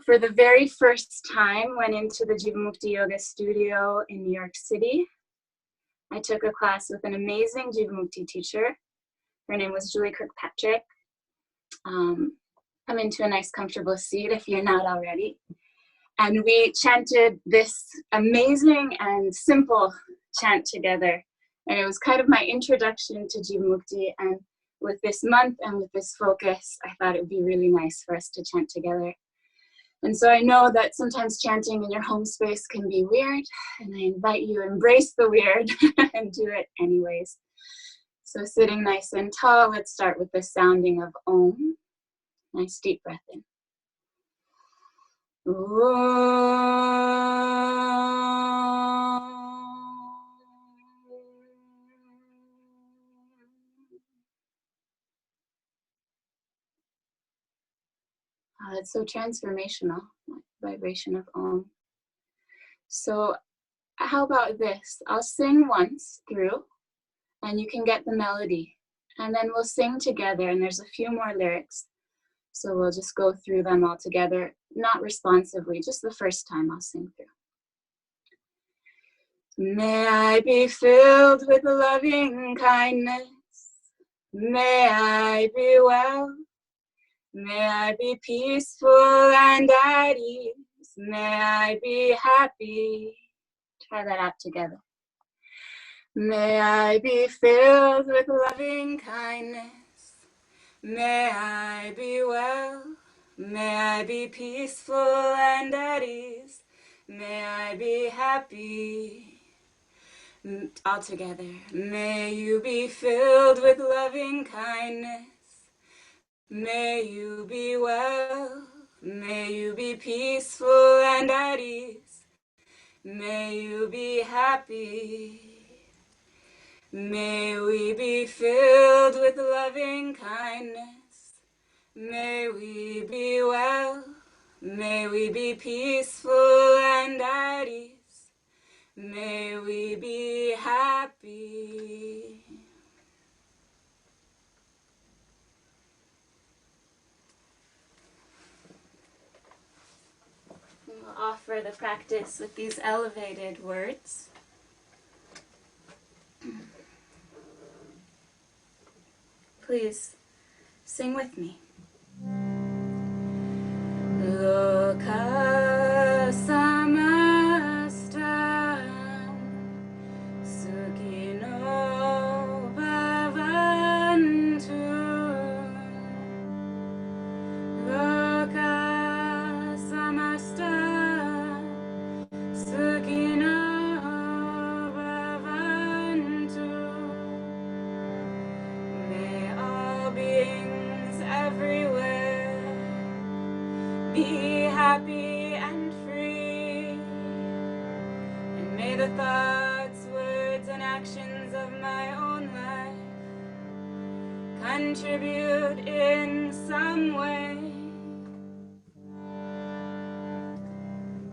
for the very first time, went into the Jivamukti Yoga studio in New York City. I took a class with an amazing Jivamukti teacher. Her name was Julie Kirkpatrick. Come into a nice comfortable seat if you're not already. And we chanted this amazing and simple chant together. And it was kind of my introduction to Jivamukti. And with this month and with this focus, I thought it would be really nice for us to chant together. And so I know that sometimes chanting in your home space can be weird, and I invite you to embrace the weird and do it anyways. So sitting nice and tall, let's start with the sounding of Om. Nice deep breath in. Oh, it's so transformational, vibration of Om. So how about this? I'll sing once through, and you can get the melody. And then we'll sing together, and there's a few more lyrics. So we'll just go through them all together, not responsively, just the first time I'll sing through. May I be filled with loving kindness. May I be well. May I be peaceful and at ease. May I be happy. Try that out together. May I be filled with loving kindness. May I be well. May I be peaceful and at ease. May I be happy. All together. May you be filled with loving kindness. May you be well. May you be peaceful and at ease. May you be happy. May we be filled with loving kindness. May we be well. May we be peaceful and at ease. May we be happy. We'll offer the practice with these elevated words. Please sing with me. Loka samastam sukhino bhavantu. Loka samastam sukhino bhavantu. May all beings everywhere be happy and free, and may the thoughts, words, and actions of my own life contribute in some way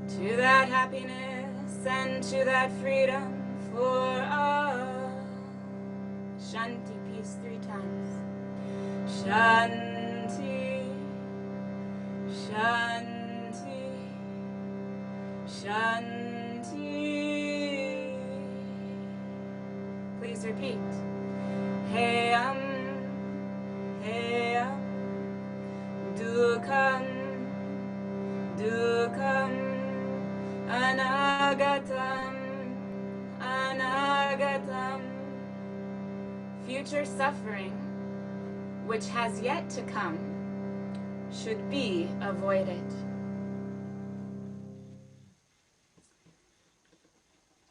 to that happiness and to that freedom for all. Shanti, peace 3 times. Shanti, Shanti, Shanti. Please repeat. Heyam, Heyam, Dukkam, Dukkam, Anagatam, Anagatam. Future suffering, which has yet to come, should be avoided.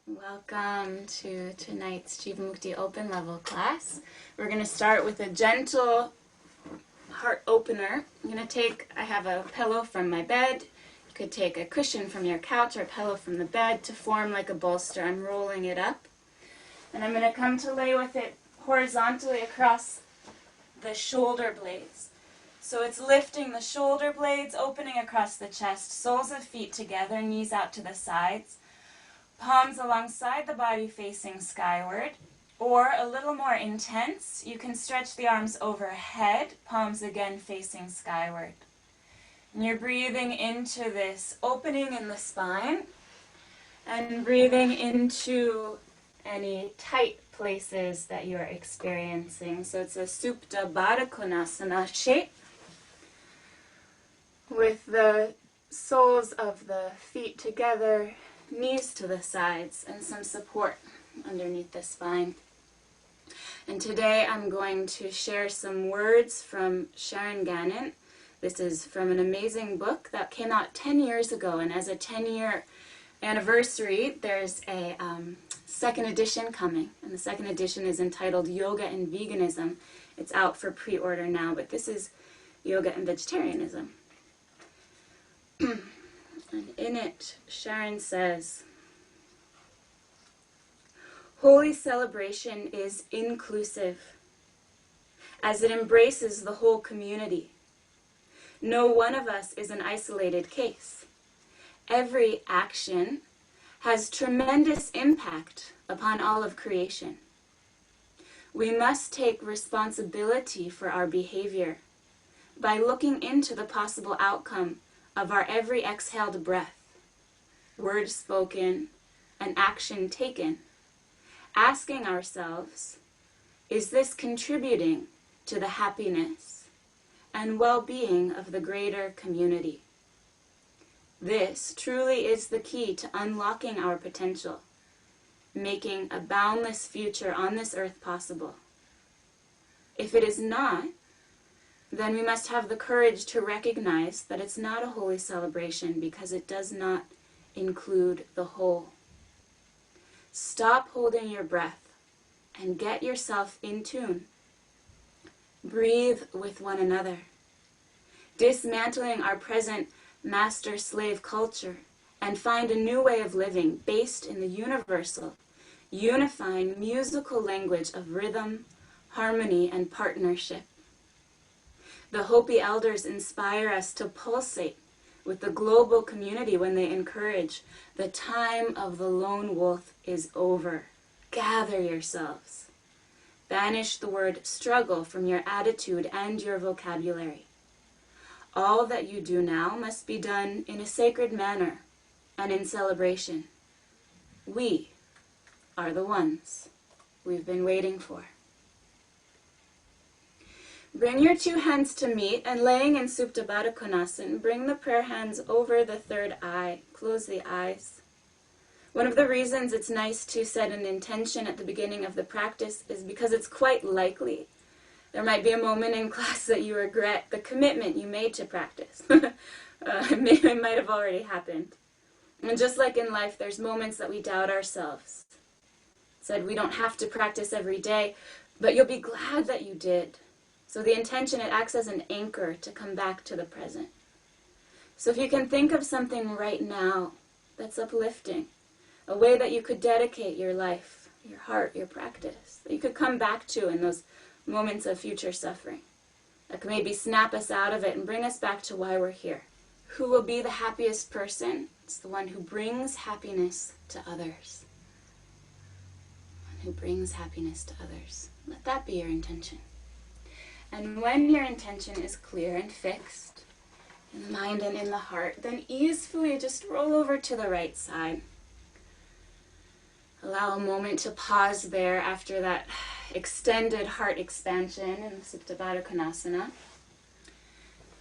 Welcome to tonight's Jivamukti Open level class. We're going to start with a gentle heart opener. I have a pillow from my bed. You could take a cushion from your couch or a pillow from the bed to form like a bolster. I'm rolling it up. And I'm going to come to lay with it horizontally across the shoulder blades. So it's lifting the shoulder blades, opening across the chest, soles of feet together, knees out to the sides, palms alongside the body facing skyward, or a little more intense, you can stretch the arms overhead, palms again facing skyward. And you're breathing into this opening in the spine and breathing into any tight places that you're experiencing. So it's a Supta Baddha Konasana shape with the soles of the feet together, knees to the sides, and some support underneath the spine. And today I'm going to share some words from Sharon Gannon. This is from an amazing book that came out 10 years ago, and as a 10-year anniversary, there's a second edition coming, and the second edition is entitled Yoga and Veganism. It's out for pre-order now, but this is Yoga and Vegetarianism. And in it, Sharon says, holy celebration is inclusive, as it embraces the whole community. No one of us is an isolated case. Every action has tremendous impact upon all of creation. We must take responsibility for our behavior by looking into the possible outcome of our every exhaled breath, word spoken, and action taken, asking ourselves, is this contributing to the happiness and well-being of the greater community? This truly is the key to unlocking our potential, making a boundless future on this earth possible. If it is not, then we must have the courage to recognize that it's not a holy celebration because it does not include the whole. Stop holding your breath and get yourself in tune. Breathe with one another, dismantling our present master-slave culture, and find a new way of living based in the universal, unifying musical language of rhythm, harmony, and partnership. The Hopi elders inspire us to pulsate with the global community when they encourage, the time of the lone wolf is over. Gather yourselves. Banish the word struggle from your attitude and your vocabulary. All that you do now must be done in a sacred manner and in celebration. We are the ones we've been waiting for. Bring your two hands to meet, and laying in Supta Baddha Konasana, bring the prayer hands over the third eye. Close the eyes. One of the reasons it's nice to set an intention at the beginning of the practice is because it's quite likely there might be a moment in class that you regret the commitment you made to practice. It might have already happened. And just like in life, there's moments that we doubt ourselves. Said we don't have to practice every day, but you'll be glad that you did. So the intention, it acts as an anchor to come back to the present. So if you can think of something right now that's uplifting, a way that you could dedicate your life, your heart, your practice, that you could come back to in those moments of future suffering, that could maybe snap us out of it and bring us back to why we're here. Who will be the happiest person? It's the one who brings happiness to others. One who brings happiness to others. Let that be your intention. And when your intention is clear and fixed in the mind and in the heart, then easily just roll over to the right side. Allow a moment to pause there after that extended heart expansion in the Supta Baddha Konasana.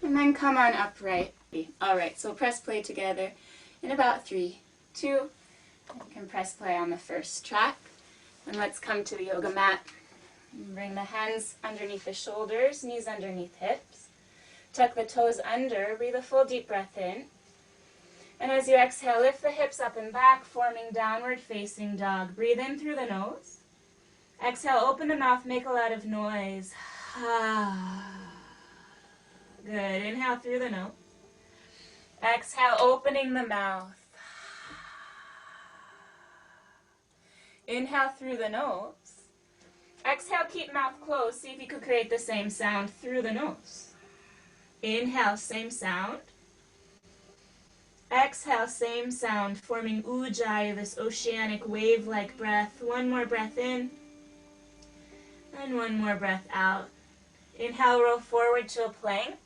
And then come on upright. Alright, so press play together in about 3, 2. You can press play on the first track. And let's come to the yoga mat. Bring the hands underneath the shoulders, knees underneath hips. Tuck the toes under, breathe a full deep breath in. And as you exhale, lift the hips up and back, forming downward facing dog. Breathe in through the nose. Exhale, open the mouth, make a lot of noise. Good. Inhale through the nose. Exhale, opening the mouth. Inhale through the nose. Exhale, keep mouth closed. See if you could create the same sound through the nose. Inhale, same sound. Exhale, same sound, forming ujjayi, this oceanic wave-like breath. One more breath in, and one more breath out. Inhale, roll forward to a plank.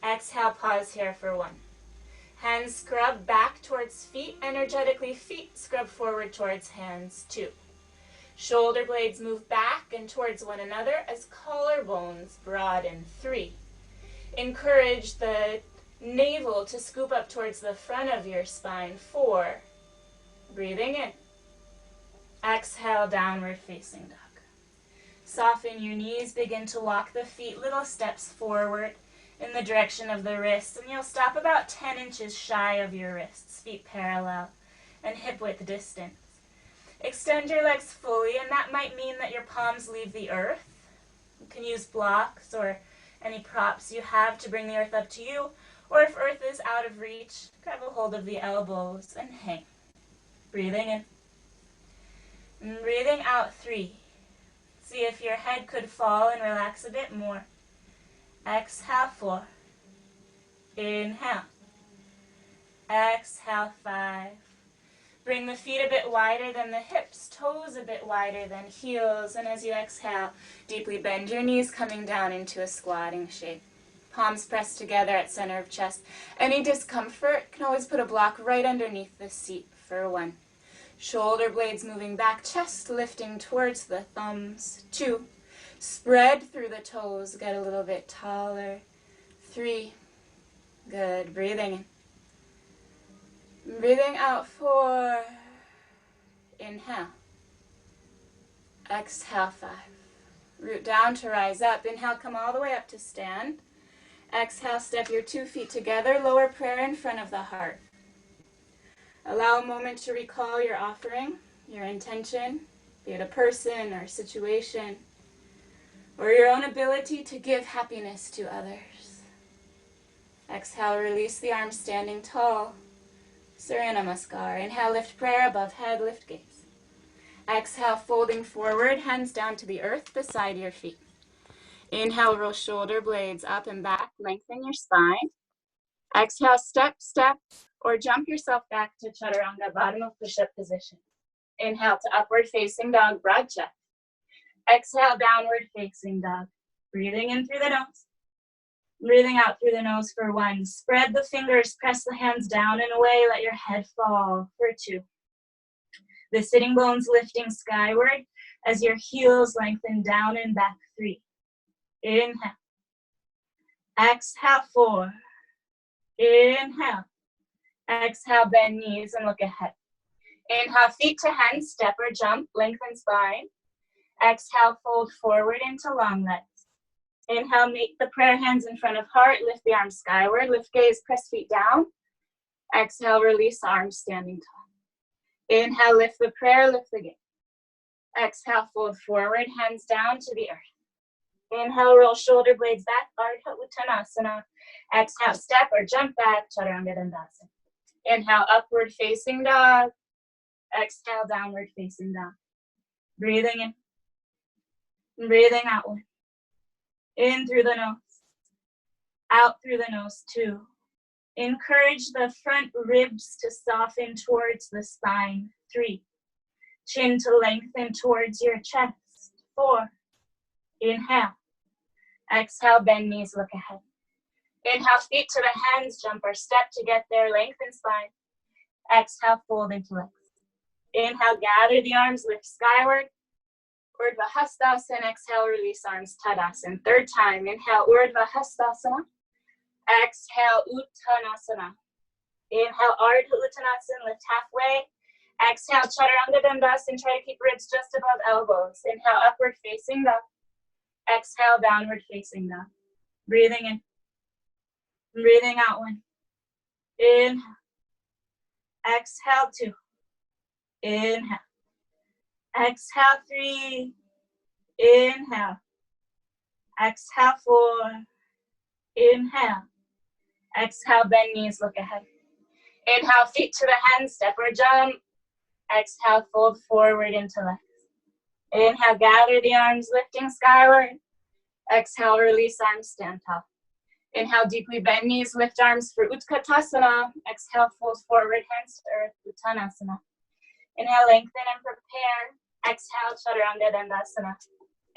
Exhale, pause here for 1. Hands scrub back towards feet, energetically. Feet scrub forward towards hands. 2. Shoulder blades move back and towards one another as collarbones broaden. 3. Encourage the navel to scoop up towards the front of your spine. 4. Breathing in. Exhale, downward facing dog. Soften your knees, begin to walk the feet little steps forward in the direction of the wrists, and you'll stop about 10 inches shy of your wrists, feet parallel and hip width distance. Extend your legs fully, and that might mean that your palms leave the earth. You can use blocks or any props you have to bring the earth up to you, or if earth is out of reach, grab a hold of the elbows and hang. Breathing in. And breathing out. 3. See if your head could fall and relax a bit more. Exhale. 4. Inhale. Exhale. 5. Bring the feet a bit wider than the hips, toes a bit wider than heels, and as you exhale, deeply bend your knees, coming down into a squatting shape. Palms pressed together at center of chest. Any discomfort, can always put a block right underneath the seat for 1. Shoulder blades moving back, chest lifting towards the thumbs. 2. Spread through the toes, get a little bit taller. 3. Good. Breathing in. Breathing out. 4. Inhale. Exhale. 5. Root down to rise up. Inhale, come all the way up to stand. Exhale, step your 2 feet together. Lower prayer in front of the heart. Allow a moment to recall your offering, your intention, be it a person or a situation, or your own ability to give happiness to others. Exhale, release the arms standing tall. Surya Namaskar. Inhale, lift prayer above head, lift gaze. Exhale, folding forward, hands down to the earth beside your feet. Inhale, roll shoulder blades up and back, lengthen your spine. Exhale, step, step, or jump yourself back to chaturanga, bottom of push-up position. Inhale to upward facing dog, broad chest. Exhale, downward facing dog. Breathing in through the nose. Breathing out through the nose for 1. Spread the fingers, press the hands down and away, let your head fall for 2. The sitting bones lifting skyward as your heels lengthen down and back. 3. Inhale. Exhale. 4. Inhale. Exhale, bend knees and look ahead. Inhale, feet to hands, step or jump, lengthen spine. Exhale, fold forward into long legs. Inhale, make the prayer hands in front of heart, lift the arms skyward, lift gaze, press feet down. Exhale, release arms standing tall. Inhale, lift the prayer, lift the gaze. Exhale, fold forward, hands down to the earth. Inhale, roll shoulder blades back, Ardha Uttanasana. Exhale, step or jump back, Chaturanga Dandasana. Inhale, upward facing dog. Exhale, downward facing dog. Breathing in. Breathing out. 1. In through the nose. Out through the nose. 2. Encourage the front ribs to soften towards the spine. 3. Chin to lengthen towards your chest. 4. Inhale. Exhale, bend knees, look ahead. Inhale, feet to the hands, jump or step to get there, lengthen spine. Exhale, fold into legs. Inhale, gather the arms, lift skyward. Urdhva Hastasana. Exhale, release arms, Tadasana. 3rd time. Inhale, Urdhva Hastasana. Exhale, Uttanasana. Inhale, Ardha Uttanasana, lift halfway. Exhale, Chaturanga Dandasana, try to keep ribs just above elbows. Inhale, upward facing dog. Exhale, downward facing dog. Breathing in. Breathing out. 1. Inhale. Exhale. 2. Inhale. Exhale. 3. Inhale. Exhale. 4. Inhale. Exhale, bend knees, look ahead. Inhale, feet to the hands, step or jump. Exhale, fold forward into legs. Inhale, gather the arms, lifting skyward. Exhale, release arms, stand tall. Inhale, deeply bend knees, lift arms for Utkatasana. Exhale, fold forward, hands to earth, Uttanasana. Inhale, lengthen and prepare. Exhale, Chaturanga Dandasana.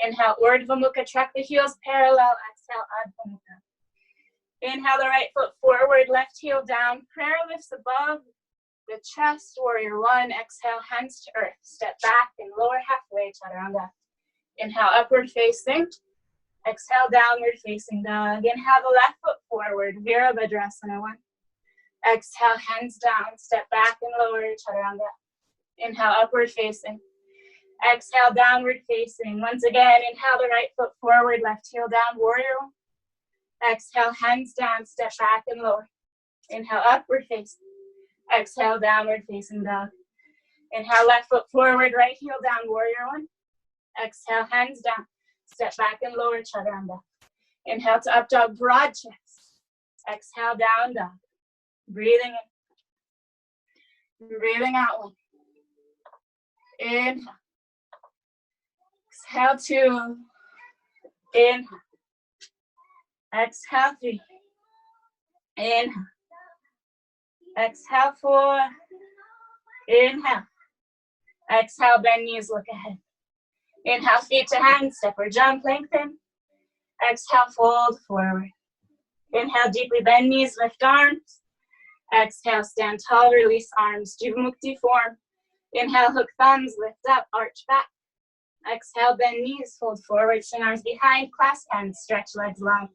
Inhale, Urdhva Mukha, track the heels parallel. Exhale, Adho Mukha. Inhale the right foot forward, left heel down. Prayer lifts above the chest, warrior one. Exhale, hands to earth. Step back and lower halfway, chaturanga. Inhale, upward facing. Exhale, downward facing dog. Inhale the left foot forward, Virabhadrasana one. Exhale, hands down. Step back and lower, chaturanga. Inhale, upward facing. Exhale, downward facing. Once again, inhale the right foot forward, left heel down, warrior one. Exhale, hands down, step back and lower. Inhale, upward facing. Exhale, downward facing dog. Inhale, left foot forward, right heel down, warrior one. Exhale, hands down, step back and lower, chaturanga. Inhale to up dog, broad chest. Exhale, down dog. Breathing in. Breathing out one. Inhale. Exhale two. Inhale. Exhale three. Inhale. Exhale four. Inhale. Exhale, bend knees, look ahead. Inhale, feet to hands, step or jump, lengthen. Exhale, fold forward. Inhale, deeply bend knees, lift arms. Exhale, stand tall, release arms, Jivamukti form. Inhale, hook thumbs, lift up, arch back. Exhale, bend knees, fold forward, shin arms behind, clasp hands, stretch legs long.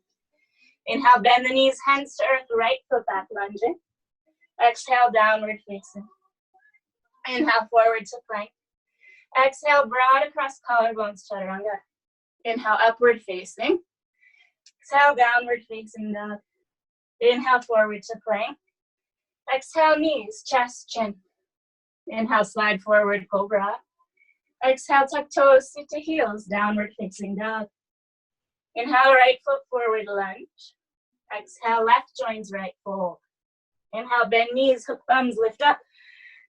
Inhale, bend the knees, hands to earth, right foot back, lunging. Exhale, downward facing. Inhale, forward to plank. Exhale, broad across collarbones, chaturanga. Inhale, upward facing. Exhale, downward facing dog. Inhale, forward to plank. Exhale, knees, chest, chin. Inhale, slide forward, cobra. Exhale, tuck toes, sit to heels, downward facing dog. Inhale, right foot forward, lunge. Exhale, left joins right, fold. Inhale, bend knees, hook thumbs, lift up.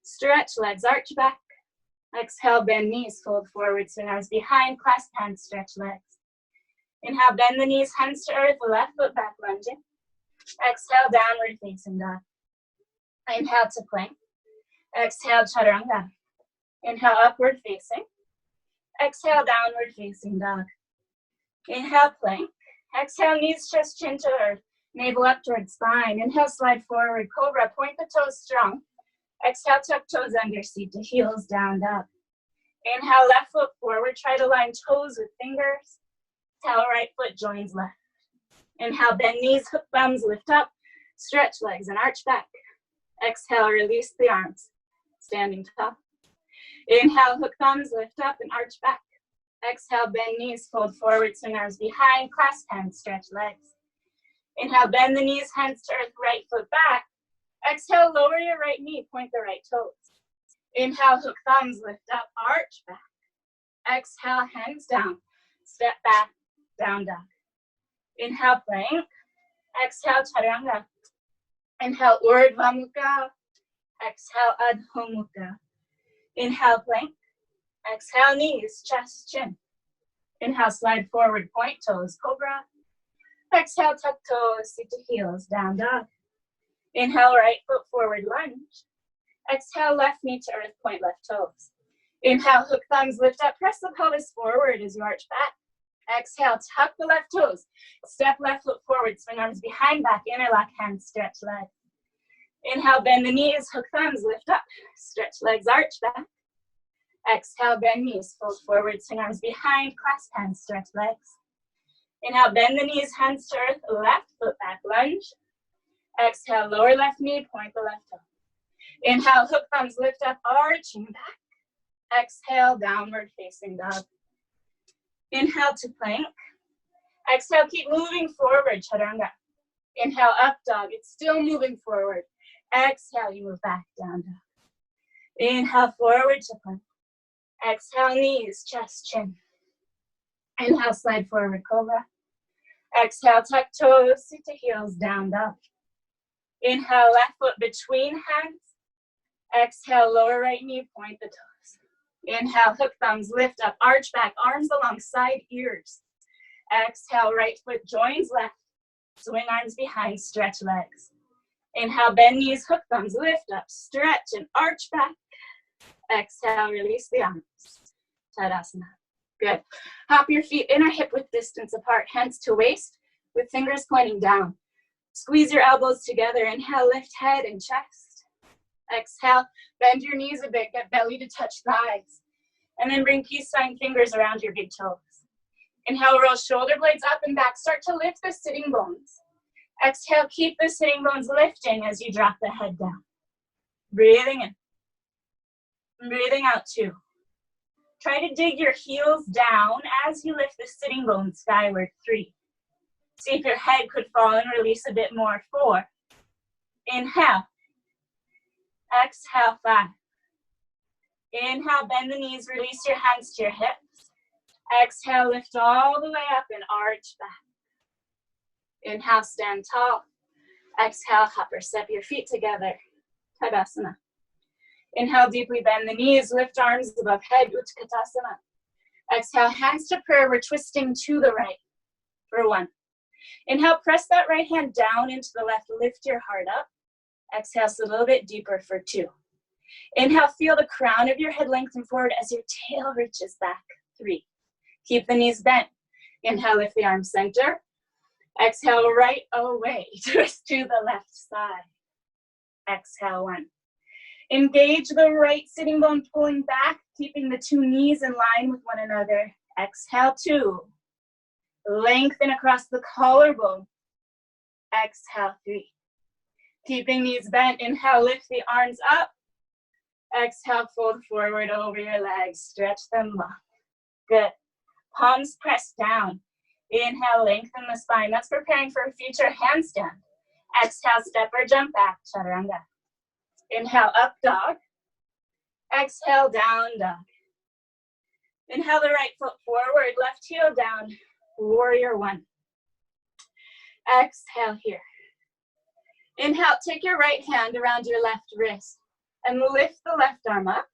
Stretch legs, arch back. Exhale, bend knees, fold forward, swing arms behind, clasp hands, stretch legs. Inhale, bend the knees, hands to earth, left foot back, lunging. Exhale, downward facing dog. Inhale to plank. Exhale, chaturanga. Inhale, upward facing. Exhale, downward facing dog. Inhale, plank. Exhale, knees, chest, chin to earth. Navel up towards spine. Inhale, slide forward, cobra, point the toes strong. Exhale, tuck toes under, seat to heels, down dog. Inhale, left foot forward, try to line toes with fingers. Exhale, right foot joins left. Inhale, bend knees, hook thumbs, lift up. Stretch legs and arch back. Exhale, release the arms. Standing tall. Inhale, hook thumbs, lift up and arch back. Exhale, bend knees, fold forward, swing arms behind, clasp hands, stretch legs. Inhale, bend the knees, hands to earth, right foot back. Exhale, lower your right knee, point the right toes. Inhale, hook thumbs, lift up, arch back. Exhale, hands down, step back, down dog. Inhale, plank. Exhale, chaturanga. Inhale, urdhva mukha. Exhale, adho mukha. Inhale, plank. Exhale, knees, chest, chin. Inhale, slide forward, point toes, cobra. Exhale, tuck toes, sit to heels, down dog. Inhale, right foot forward, lunge. Exhale, left knee to earth, point left toes. Inhale, hook thumbs, lift up, press the pelvis forward as you arch back. Exhale, tuck the left toes. Step left foot forward, swing arms behind back, interlock hands, stretch legs. Inhale, bend the knees, hook thumbs, lift up. Stretch legs, arch back. Exhale, bend knees, fold forward, swing arms behind, clasp hands, stretch legs. Inhale, bend the knees, hands to earth, left foot back, lunge. Exhale, lower left knee, point the left toe. Inhale, hook thumbs, lift up, arching back. Exhale, downward facing dog. Inhale to plank. Exhale, keep moving forward, chaturanga. Inhale, up dog. It's still moving forward. Exhale, you move back, down dog. Inhale, forward to plank. Exhale, knees, chest, chin. Inhale, slide forward, cobra. Exhale, tuck toes, sit to heels, down dog. Inhale, left foot between hands. Exhale, lower right knee, point the toes. Inhale, hook thumbs, lift up, arch back, arms alongside ears. Exhale, right foot joins left. Swing arms behind, stretch legs. Inhale, bend knees, hook thumbs, lift up, stretch and arch back. Exhale, release the arms. Tadasana. Good. Hop your feet inner hip width distance apart, hands to waist with fingers pointing down. Squeeze your elbows together. Inhale, lift head and chest. Exhale, bend your knees a bit, get belly to touch thighs. And then bring peace sign fingers around your big toes. Inhale, roll shoulder blades up and back. Start to lift the sitting bones. Exhale, keep the sitting bones lifting as you drop the head down. Breathing in. Breathing out 2. Try to dig your heels down as you lift the sitting bones skyward. 3. See if your head could fall and release a bit more. 4. Inhale. Exhale, 5. Inhale, bend the knees, release your hands to your hips. Exhale, lift all the way up and arch back. Inhale, stand tall. Exhale, hop or step your feet together. Tadasana. Inhale, deeply bend the knees, lift arms above head, Utkatasana. Exhale, hands to prayer, we're twisting to the right for 1. Inhale, press that right hand down into the left, lift your heart up. Exhale, so a little bit deeper for 2. Inhale, feel the crown of your head lengthen forward as your tail reaches back. 3. Keep the knees bent. Inhale, lift the arms center. Exhale, right away, twist to the left side. Exhale, 1. Engage the right sitting bone, pulling back, keeping the 2 knees in line with one another. Exhale, 2. Lengthen across the collarbone. Exhale, 3. Keeping knees bent, inhale, lift the arms up. Exhale, fold forward over your legs, stretch them long. Good. Palms pressed down. Inhale, lengthen the spine. That's preparing for a future handstand. Exhale, step or jump back, chaturanga. Inhale, up dog. Exhale, down dog. Inhale the right foot forward, left heel down, warrior 1. Exhale here. Inhale, take your right hand around your left wrist and lift the left arm up.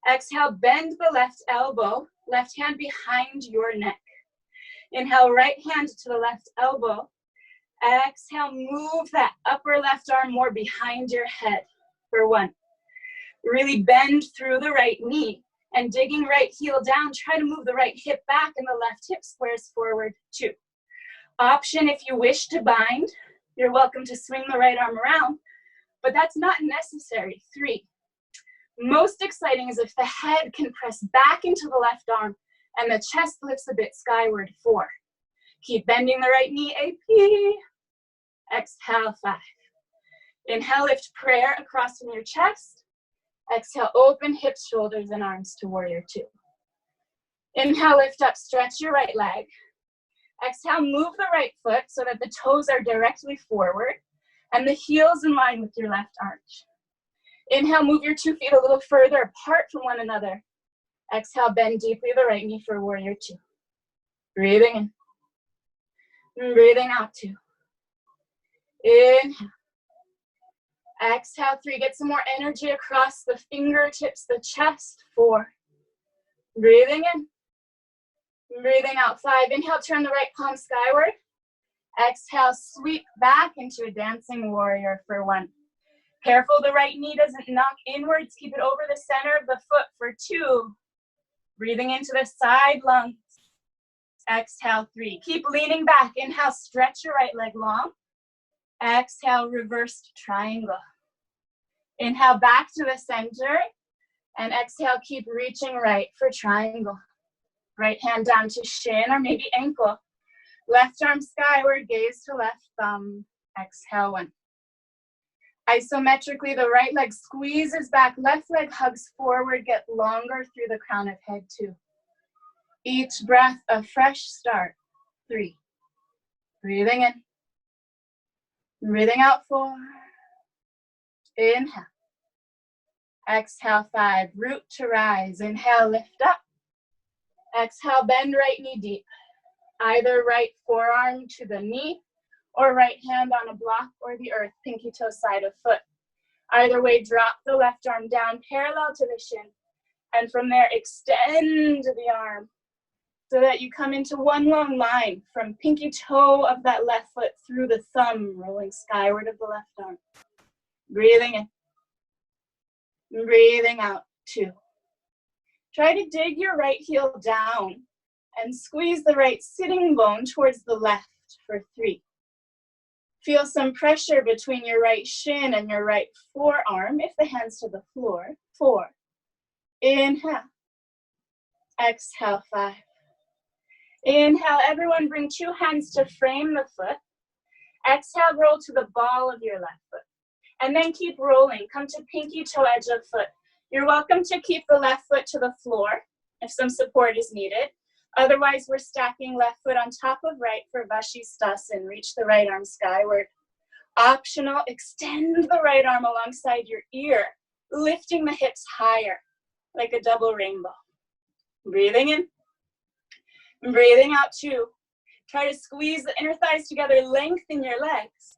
Exhale, bend the left elbow, left hand behind your neck. Inhale, right hand to the left elbow. Exhale, move that upper left arm more behind your head for 1. Really bend through the right knee and digging right heel down. Try to move the right hip back and the left hip squares forward. 2. Option if you wish to bind. You're welcome to swing the right arm around, but that's not necessary. 3. Most exciting is if the head can press back into the left arm and the chest lifts a bit skyward. 4. Keep bending the right knee, AP. Exhale, 5. Inhale, lift prayer across from your chest. Exhale, open hips, shoulders, and arms to warrior 2. Inhale, lift up, stretch your right leg. Exhale, move the right foot so that the toes are directly forward and the heels in line with your left arch. Inhale, move your 2 feet a little further apart from one another. Exhale, bend deeply the right knee for warrior 2. Breathing in. Breathing out 2. Inhale. Exhale, 3. Get some more energy across the fingertips, the chest. 4. Breathing in. Breathing out 5. Inhale, turn the right palm skyward. Exhale, sweep back into a dancing warrior for 1. Careful the right knee doesn't knock inwards. Keep it over the center of the foot for 2. Breathing into the side lungs. Exhale, 3. Keep leaning back. Inhale, stretch your right leg long. Exhale, reversed triangle. Inhale, back to the center. And exhale, keep reaching right for triangle. Right hand down to shin or maybe ankle. Left arm skyward, gaze to left thumb. Exhale, 1. Isometrically, the right leg squeezes back, left leg hugs forward, get longer through the crown of head 2. Each breath a fresh start. 3. Breathing in. Breathing out 4. Inhale. Exhale 5. Root to rise. Inhale, lift up. Exhale, bend right knee deep. Either right forearm to the knee or right hand on a block or the earth, pinky toe side of foot. Either way, drop the left arm down parallel to the shin. And from there, extend the arm so that you come into one long line from pinky toe of that left foot through the thumb, rolling skyward of the left arm. Breathing in. Breathing out 2. Try to dig your right heel down and squeeze the right sitting bone towards the left for 3. Feel some pressure between your right shin and your right forearm if the hands to the floor. 4. Inhale. Exhale, 5. Inhale, everyone bring 2 hands to frame the foot. Exhale, roll to the ball of your left foot. And then keep rolling. Come to pinky toe edge of foot. You're welcome to keep the left foot to the floor if some support is needed. Otherwise, we're stacking left foot on top of right for Vashisthasana. Reach the right arm skyward. Optional, extend the right arm alongside your ear, lifting the hips higher like a double rainbow. Breathing in. Breathing out 2. Try to squeeze the inner thighs together, lengthen your legs.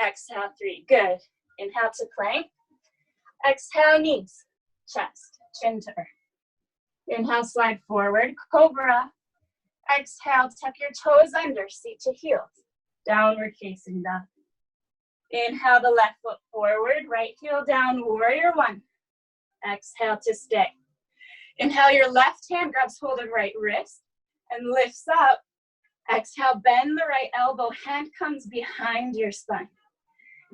Exhale, 3, good. Inhale to plank. Exhale, knees, chest, chin to earth. Inhale, slide forward, cobra. Exhale, tuck your toes under, seat to heels. Downward facing dog. Inhale the left foot forward, right heel down, warrior 1. Exhale to stay. Inhale, your left hand grabs hold of right wrist and lifts up. Exhale, bend the right elbow, hand comes behind your spine.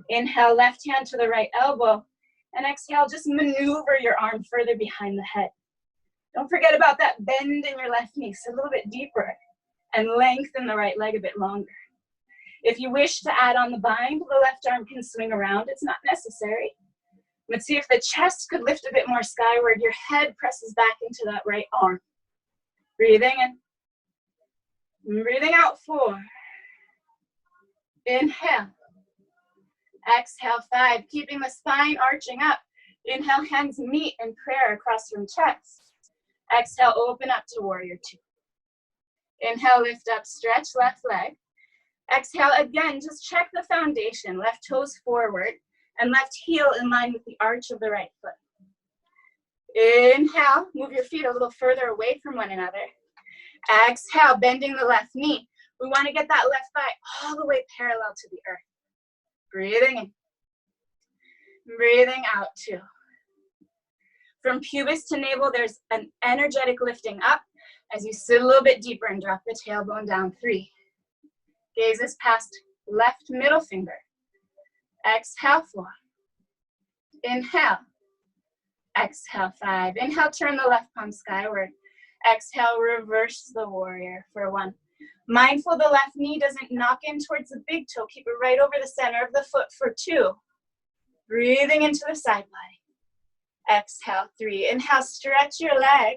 Inhale, left hand to the right elbow, and exhale, just maneuver your arm further behind the head. Don't forget about that bend in your left knee, so a little bit deeper, and lengthen the right leg a bit longer. If you wish to add on the bind, the left arm can swing around. It's not necessary. Let's see if the chest could lift a bit more skyward. Your head presses back into that right arm. Breathing in. Breathing out, 4. Inhale. Exhale, 5. Keeping the spine arching up. Inhale, hands meet in prayer across from chest. Exhale, open up to warrior 2. Inhale, lift up, stretch left leg. Exhale, again, just check the foundation. Left toes forward and left heel in line with the arch of the right foot. Inhale, move your feet a little further away from one another. Exhale, bending the left knee. We want to get that left thigh all the way parallel to the earth. Breathing in. Breathing out 2. From pubis to navel, there's an energetic lifting up as you sit a little bit deeper and drop the tailbone down. 3. Gazes past left middle finger. Exhale, 4. Inhale. Exhale, 5. Inhale, turn the left palm skyward. Exhale, reverse the warrior for 1. Mindful the left knee doesn't knock in towards the big toe. Keep it right over the center of the foot for 2. Breathing into the side body. Exhale, 3. Inhale, stretch your leg.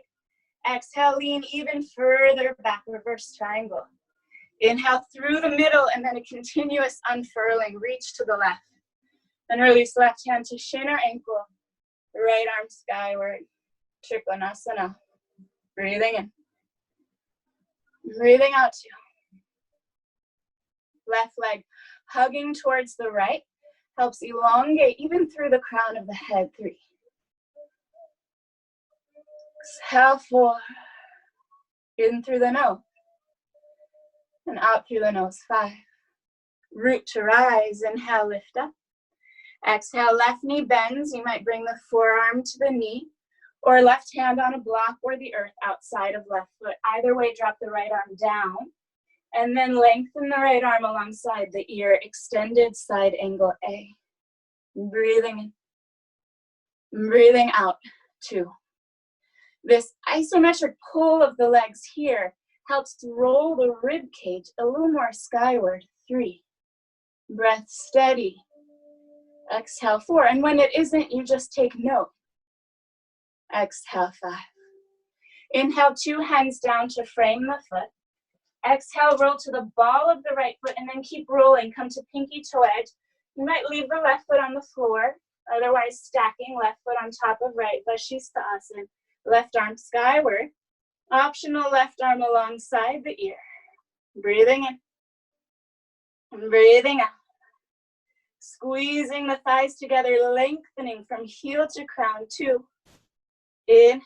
Exhale, lean even further back, reverse triangle. Inhale through the middle and then a continuous unfurling. Reach to the left. Then release left hand to shin or ankle. Right arm skyward. Trikonasana. Breathing in. Breathing out 2. Left leg hugging towards the right. Helps elongate even through the crown of the head. 3. Exhale, 4. In through the nose. And out through the nose. 5. Root to rise. Inhale, lift up. Exhale, left knee bends. You might bring the forearm to the knee or left hand on a block or the earth outside of left foot. Either way, drop the right arm down and then lengthen the right arm alongside the ear. Extended side angle A. Breathing in. Breathing out. 2. This isometric pull of the legs here helps to roll the rib cage a little more skyward. 3. Breath steady. Exhale, 4. And when it isn't, you just take note. Exhale, 5. Inhale, 2 hands down to frame the foot. Exhale, roll to the ball of the right foot and then keep rolling. Come to pinky toe edge. You might leave the left foot on the floor, otherwise stacking left foot on top of right. Vashisthasana. Left arm skyward. Optional left arm alongside the ear. Breathing in. And breathing out. Squeezing the thighs together, lengthening from heel to crown. 2. Inhale.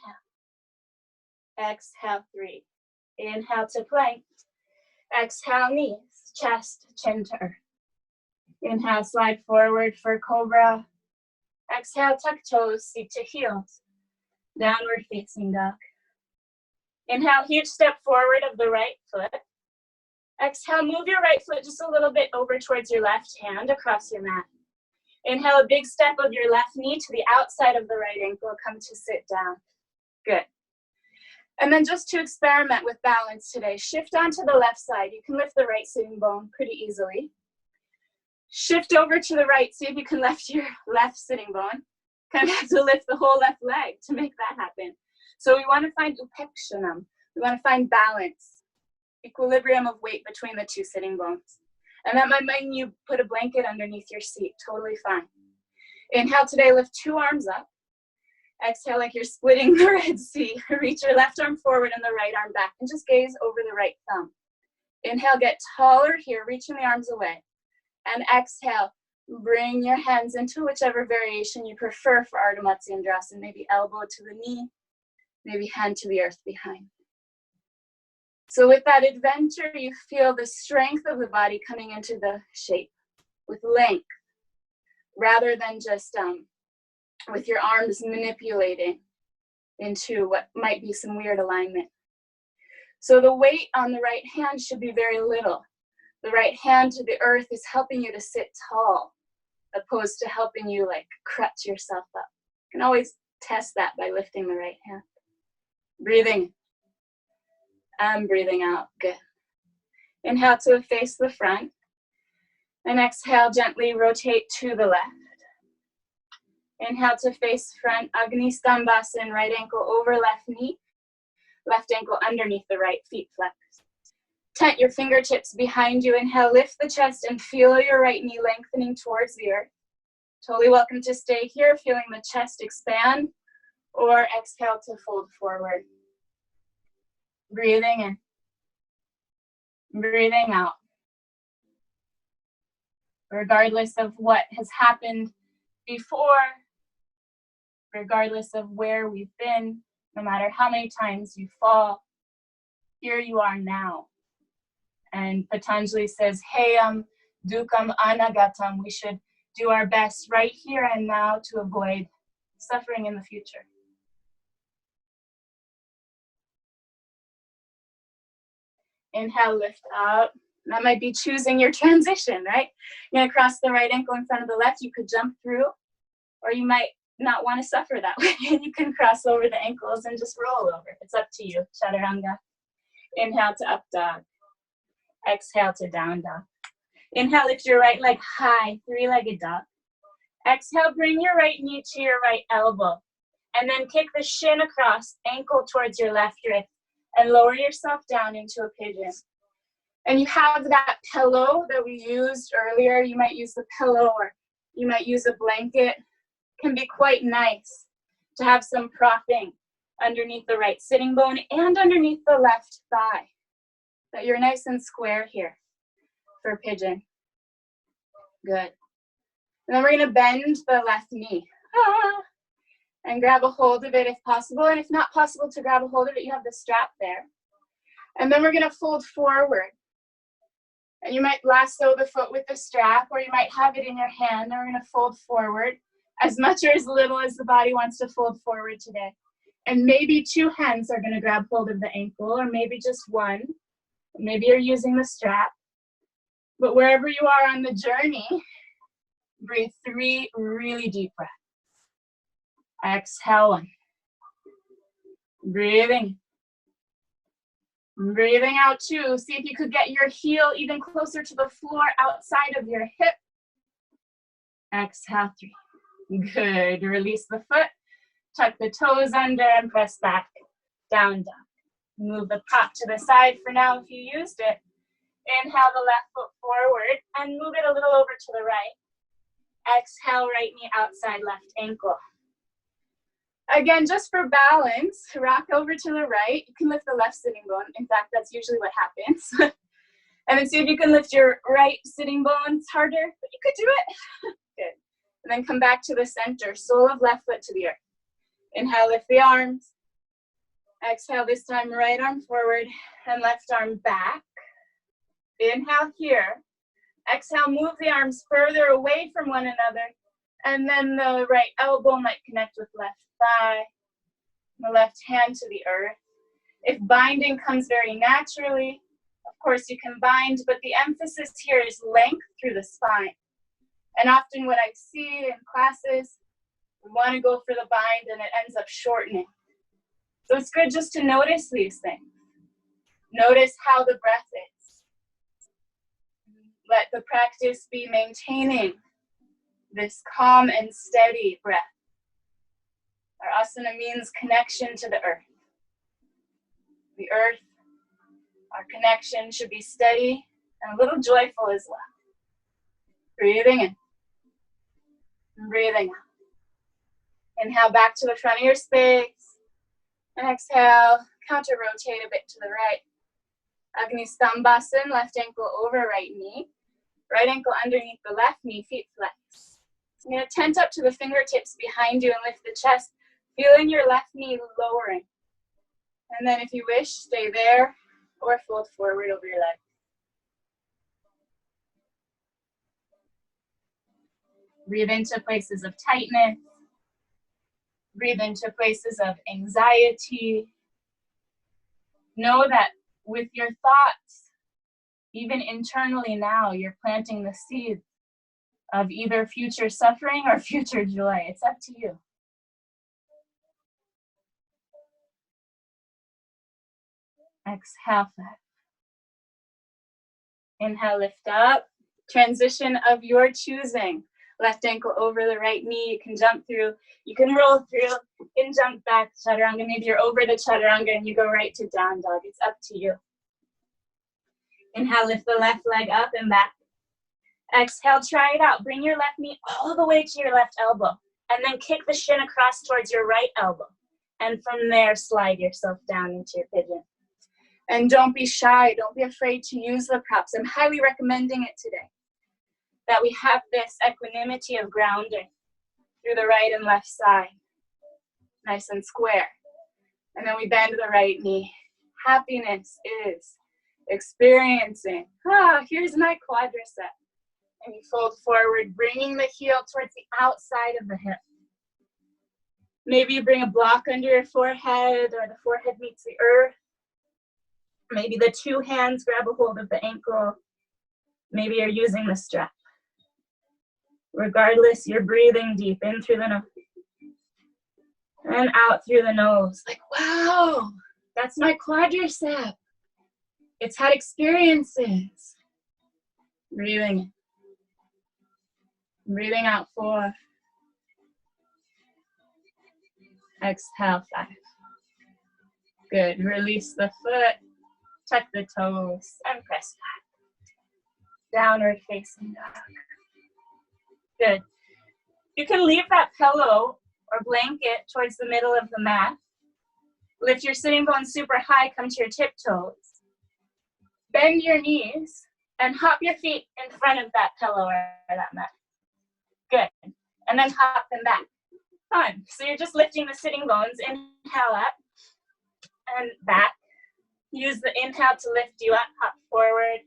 Exhale, 3. Inhale to plank. Exhale, knees, chest, chin to earth. Inhale, slide forward for cobra. Exhale, tuck toes, seat to heels. Downward facing dog. Inhale, huge step forward of the right foot. Exhale, move your right foot just a little bit over towards your left hand across your mat. Inhale, a big step of your left knee to the outside of the right ankle. Come to sit down. Good. And then just to experiment with balance today, shift onto the left side. You can lift the right sitting bone pretty easily. Shift over to the right. See if you can lift your left sitting bone. Kind of have to lift the whole left leg to make that happen. So we want to find upekshanam. We want to find balance, equilibrium of weight between the two sitting bones. And that might mean you put a blanket underneath your seat. Totally fine. Inhale today, lift two arms up. Exhale like you're splitting the Red Sea. Reach your left arm forward and the right arm back, and just gaze over the right thumb. Inhale, get taller here, reaching the arms away. And exhale, bring your hands into whichever variation you prefer for Ardha Matsyendrasana. Maybe elbow to the knee, maybe hand to the earth behind. So with that adventure, you feel the strength of the body coming into the shape with length, rather than just with your arms manipulating into what might be some weird alignment. So the weight on the right hand should be very little. The right hand to the earth is helping you to sit tall, opposed to helping you like crutch yourself up. You can always test that by lifting the right hand. Breathing. And breathing out. Good. Inhale to face the front. And exhale, gently rotate to the left. Inhale to face front, Agni Stambhasana, right ankle over left knee, left ankle underneath the right feet flex. Tent your fingertips behind you. Inhale, lift the chest and feel your right knee lengthening towards the earth. Totally welcome to stay here, feeling the chest expand, or exhale to fold forward. Breathing in, breathing out. Regardless of what has happened before, regardless of where we've been, no matter how many times you fall, here you are now. And Patanjali says, Heyam dukam anagatam. We should do our best right here and now to avoid suffering in the future. Inhale, lift up. That might be choosing your transition, right? You're gonna cross the right ankle in front of the left. You could jump through, or you might not want to suffer that way. You can cross over the ankles and just roll over. It's up to you. Chaturanga. Inhale to up dog. Exhale to down dog. Inhale, lift your right leg high, three-legged dog. Exhale, bring your right knee to your right elbow. And then kick the shin across, ankle towards your left wrist, and lower yourself down into a pigeon. And you have that pillow that we used earlier. You might use the pillow, or you might use a blanket. It can be quite nice to have some propping underneath the right sitting bone and underneath the left thigh. That you're nice and square here for pigeon. Good. And then we're going to bend the left knee. And grab a hold of it if possible. And if not possible to grab a hold of it, you have the strap there. And then we're going to fold forward. And you might lasso the foot with the strap, or you might have it in your hand. And we're going to fold forward as much or as little as the body wants to fold forward today. And maybe two hands are going to grab hold of the ankle, or maybe just one. Maybe you're using the strap. But wherever you are on the journey, breathe 3 really deep breaths. Exhale 1. Breathing. Breathing out 2. See if you could get your heel even closer to the floor outside of your hip. Exhale 3. Good. Release the foot. Tuck the toes under and press back. Down dog. Move the prop to the side for now if you used it. Inhale the left foot forward and move it a little over to the right. Exhale, right knee outside left ankle. Again, just for balance, rock over to the right. You can lift the left sitting bone. In fact, that's usually what happens. And then see if you can lift your right sitting bone. It's harder, but you could do it. Good. And then come back to the center. Sole of left foot to the earth. Inhale, lift the arms. Exhale, this time right arm forward and left arm back. Inhale here. Exhale, move the arms further away from one another. And then the right elbow might connect with left thigh. The left hand to the earth. If binding comes very naturally, Of course, you can bind, but the emphasis here is length through the spine. And often what I see in classes, we want to go for the bind and it ends up shortening. So it's good just to notice these things. Notice how the breath is. Let the practice be maintaining this calm and steady breath. Our asana means connection to the earth. The earth, our connection should be steady and a little joyful as well. Breathing in. Breathing out. Inhale back to the front of your space. And exhale, counter rotate a bit to the right. Agni Stambhasan, left ankle over right knee. Right ankle underneath the left knee, feet flex. You're going to tent up to the fingertips behind you and lift the chest, feeling your left knee lowering. And then if you wish, stay there or fold forward over your leg. Breathe into places of tightness. Breathe into places of anxiety. Know that with your thoughts, even internally now, you're planting the seeds of either future suffering or future joy. It's up to you. Exhale. Inhale, lift up. Transition of your choosing. Left ankle over the right knee. You can jump through. You can roll through. You can jump back. Chaturanga. Maybe you're over the chaturanga and you go right to down dog. It's up to you. Inhale, lift the left leg up and back. Exhale, try it out. Bring your left knee all the way to your left elbow. And then kick the shin across towards your right elbow. And from there, slide yourself down into your pigeon. And don't be shy. Don't be afraid to use the props. I'm highly recommending it today. That we have this equanimity of grounding through the right and left side. Nice and square. And then we bend the right knee. Happiness is experiencing. Here's my quadricep. And you fold forward, bringing the heel towards the outside of the hip. Maybe you bring a block under your forehead or the forehead meets the earth. Maybe the two hands grab a hold of the ankle. Maybe you're using the strap. Regardless, you're breathing deep in through the nose and out through the nose. Like, wow, that's my quadricep. It's had experiences. Breathing in. Breathing out 4. Exhale 5. Good. Release the foot. Tuck the toes and press back. Downward facing dog. Good. You can leave that pillow or blanket towards the middle of the mat. Lift your sitting bones super high, come to your tiptoes. Bend your knees and hop your feet in front of that pillow or that mat. Good. And then hop them back. Fun. So you're just lifting the sitting bones. Inhale up and back. Use the inhale to lift you up, hop forward.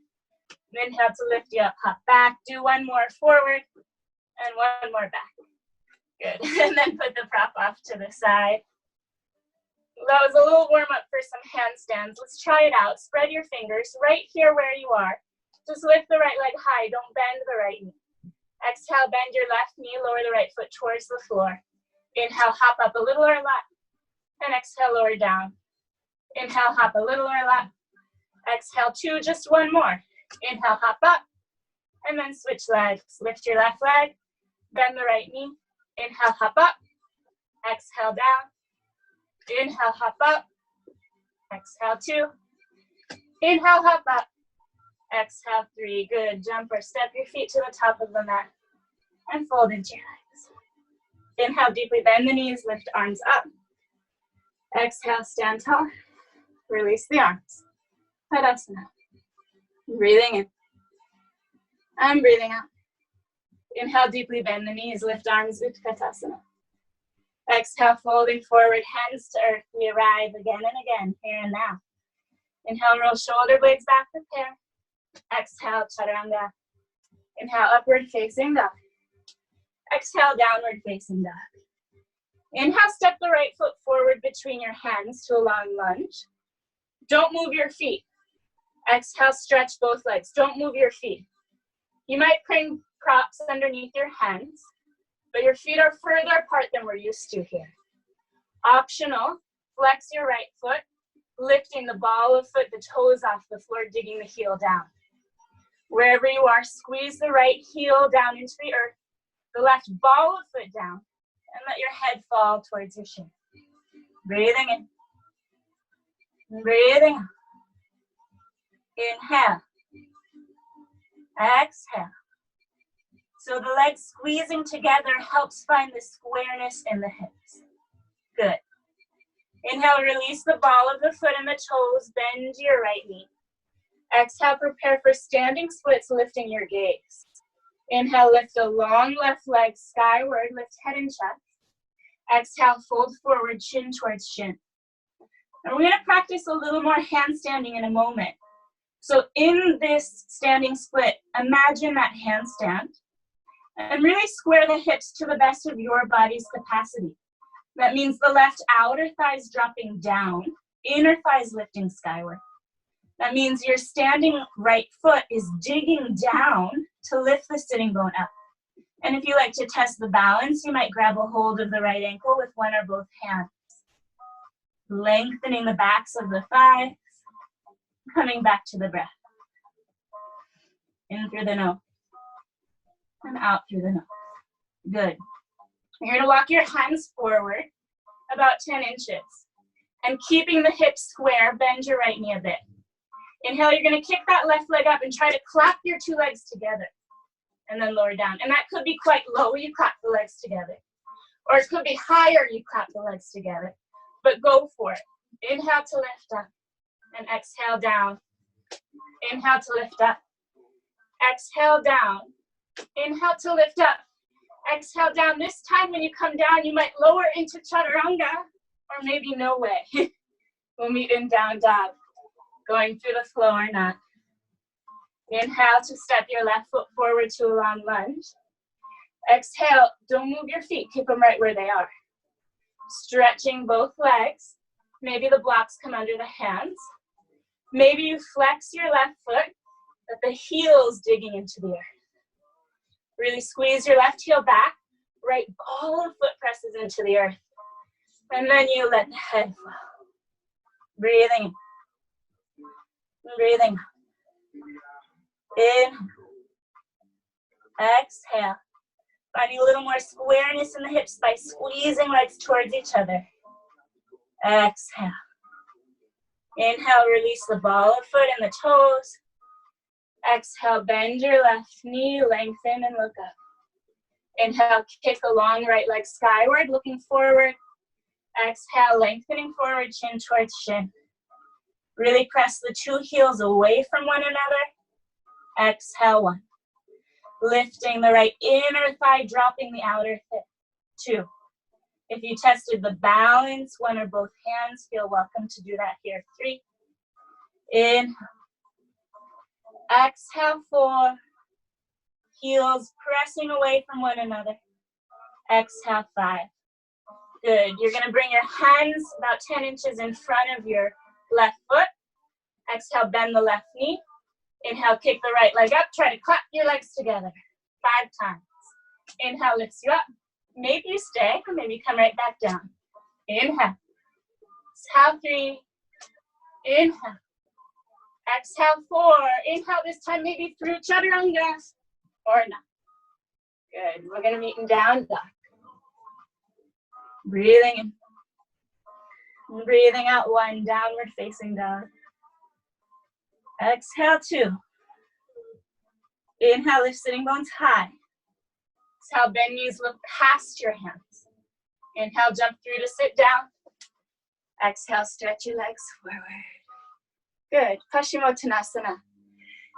Inhale to lift you up, hop back. Do one more forward and one more back. Good. And then put the prop off to the side. That was a little warm up for some handstands. Let's try it out. Spread your fingers right here where you are. Just lift the right leg high. Don't bend the right knee. Exhale, bend your left knee, lower the right foot towards the floor. Inhale, hop up a little or lap. And exhale, lower down. Inhale, hop a little or lap. Exhale, 2, just one more. Inhale, hop up. And then switch legs. Lift your left leg. Bend the right knee. Inhale, hop up. Exhale, down. Inhale, hop up. Exhale, 2. Inhale, hop up. Exhale, 3. Good. Jump or step your feet to the top of the mat. And fold into your legs. Inhale, deeply bend the knees. Lift arms up. Exhale, stand tall. Release the arms. Tadasana. Breathing in. And breathing out. Inhale, deeply bend the knees. Lift arms, Utkatasana. Exhale, folding forward, hands to earth. We arrive again and again, here and now. Inhale, roll shoulder blades back, prepare. Exhale, chaturanga. Inhale, upward facing dog. Exhale, downward facing dog. Inhale, step the right foot forward between your hands to a long lunge. Don't move your feet. Exhale, stretch both legs. Don't move your feet. You might bring props underneath your hands, but your feet are further apart than we're used to here. Optional, flex your right foot, lifting the ball of foot, the toes off the floor, digging the heel down. Wherever you are, squeeze the right heel down into the earth, the left ball of foot down, and let your head fall towards your shin. Breathing in. Breathing out. Inhale. Exhale. So the legs squeezing together helps find the squareness in the hips. Good. Inhale, release the ball of the foot and the toes, bend your right knee. Exhale, prepare for standing splits, lifting your gaze. Inhale, lift a long left leg skyward, lift head and chest. Exhale, fold forward, chin towards shin. And we're going to practice a little more handstanding in a moment. So in this standing split, imagine that handstand and really square the hips to the best of your body's capacity. That means the left outer thighs dropping down, inner thighs lifting skyward. That means your standing right foot is digging down to lift the sitting bone up. And if you like to test the balance, you might grab a hold of the right ankle with one or both hands. Lengthening the backs of the thighs, coming back to the breath. In through the nose, and out through the nose. Good. You're going to walk your hands forward about 10 inches. And keeping the hips square, bend your right knee a bit. Inhale, you're going to kick that left leg up and try to clap your two legs together. And then lower down. And that could be quite low, you clap the legs together. Or it could be higher, you clap the legs together. But go for it. Inhale to lift up. And exhale down. Inhale to lift up. Exhale down. Inhale to lift up. Exhale down. This time when you come down, you might lower into chaturanga, or maybe no way. We'll meet in down dog. Going through the flow or not. Inhale to step your left foot forward to a long lunge. Exhale, don't move your feet. Keep them right where they are. Stretching both legs. Maybe the blocks come under the hands. Maybe you flex your left foot, but the heel's digging into the earth. Really squeeze your left heel back. Right ball of foot presses into the earth. And then you let the head flow. Breathing in. Breathing out. In. Exhale. Finding a little more squareness in the hips by squeezing legs towards each other. Exhale. Inhale, release the ball of foot and the toes. Exhale, bend your left knee, lengthen and look up. Inhale, kick a long right leg skyward, looking forward. Exhale, lengthening forward, chin towards shin. Really press the two heels away from one another. Exhale, one. Lifting the right inner thigh, dropping the outer hip. Two. If you tested the balance, one or both hands, feel welcome to do that here. Three. Inhale. Exhale, four. Heels pressing away from one another. Exhale, five. Good. You're going to bring your hands about 10 inches in front of your left foot. Exhale, bend the left knee. Inhale, kick the right leg up. Try to clap your legs together 5 times. Inhale, lifts you up. Maybe you stay, or maybe come right back down. Inhale. Exhale, 3. Inhale. Exhale, 4. Inhale this time, maybe through chaturanga or not. Good. We're going to meet in down dog. Breathing in. Breathing out, 1. Downward facing dog. Exhale, 2. Inhale, lift sitting bones high. Exhale, bend knees, look past your hands. Inhale, jump through to sit down. Exhale, stretch your legs forward. Good. Paschimottanasana.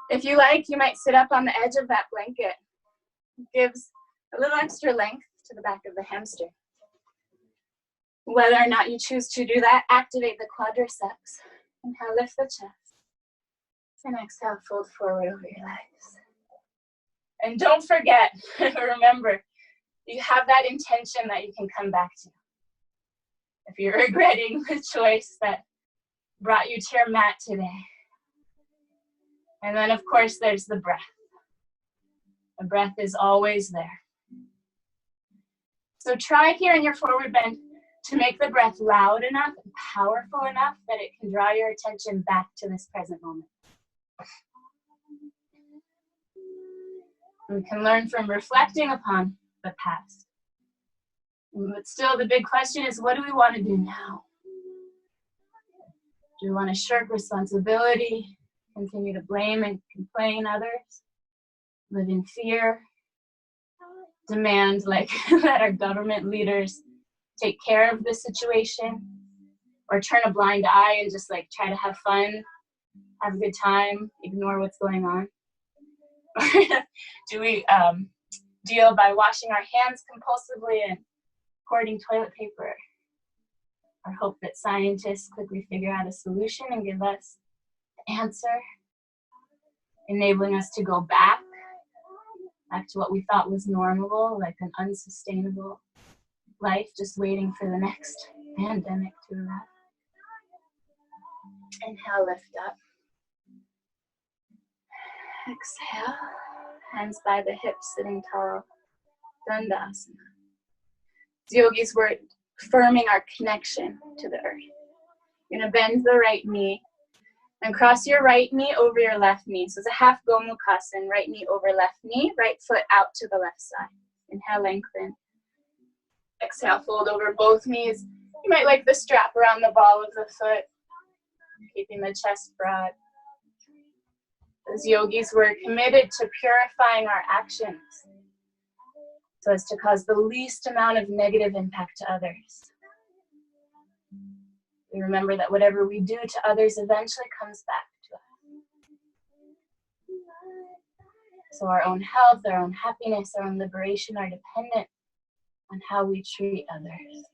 If you like, you might sit up on the edge of that blanket. It gives a little extra length to the back of the hamstring. Whether or not you choose to do that, activate the quadriceps. Inhale, lift the chest. And exhale, fold forward over your legs. And don't forget, remember, you have that intention that you can come back to. If you're regretting the choice that brought you to your mat today, And then, of course, there's the breath. The breath is always there. So try here in your forward bend to make the breath loud enough and powerful enough that it can draw your attention back to this present moment. We can learn from reflecting upon the past. But still, the big question is, what do we want to do now? Do we want to shirk responsibility, continue to blame and complain others, live in fear, demand that our government leaders take care of the situation, or turn a blind eye and just try to have fun, have a good time, ignore what's going on? Or do we deal by washing our hands compulsively and hoarding toilet paper, or hope that scientists quickly figure out a solution and give us the answer, enabling us to go back to what we thought was normal, like an unsustainable life, just waiting for the next pandemic to arrive? Inhale, lift up. Exhale, hands by the hips, sitting tall, Dandasana. Yogis, we're firming our connection to the earth. You're gonna bend the right knee and cross your right knee over your left knee. So it's a half Gomukhasan, right knee over left knee, right foot out to the left side. Inhale, lengthen. Exhale, fold over both knees. You might like the strap around the ball of the foot, keeping the chest broad. As yogis, we're committed to purifying our actions so as to cause the least amount of negative impact to others. We remember that whatever we do to others eventually comes back to us. So our own health, our own happiness, our own liberation are dependent on how we treat others.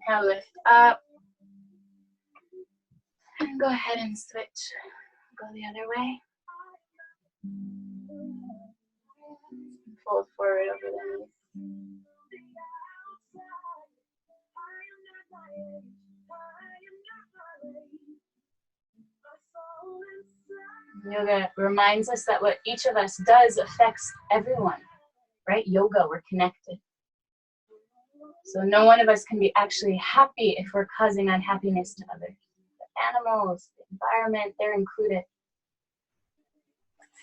Now lift up. And go ahead and switch. Go the other way. Fold forward over the knees. Yoga reminds us that what each of us does affects everyone, right? Yoga, we're connected. So no one of us can be actually happy if we're causing unhappiness to others. The animals, the environment, they're included.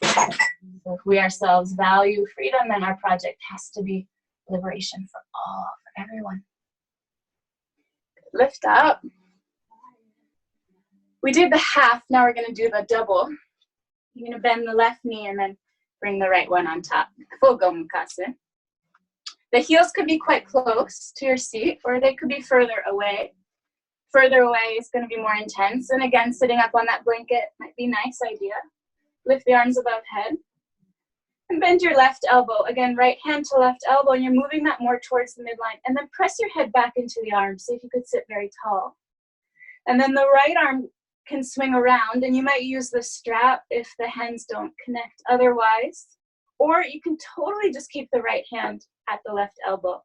So if we ourselves value freedom, then our project has to be liberation for all, for everyone. Lift up. We did the half, now we're gonna do the double. You're gonna bend the left knee and then bring the right one on top. Full Gomukhasan. The heels could be quite close to your seat, or they could be further away. Further away is gonna be more intense. And again, sitting up on that blanket might be a nice idea. Lift the arms above head. And bend your left elbow. Again, right hand to left elbow, and you're moving that more towards the midline. And then press your head back into the arms. See if you could sit very tall. And then the right arm can swing around, and you might use the strap if the hands don't connect otherwise. Or you can totally just keep the right hand at the left elbow.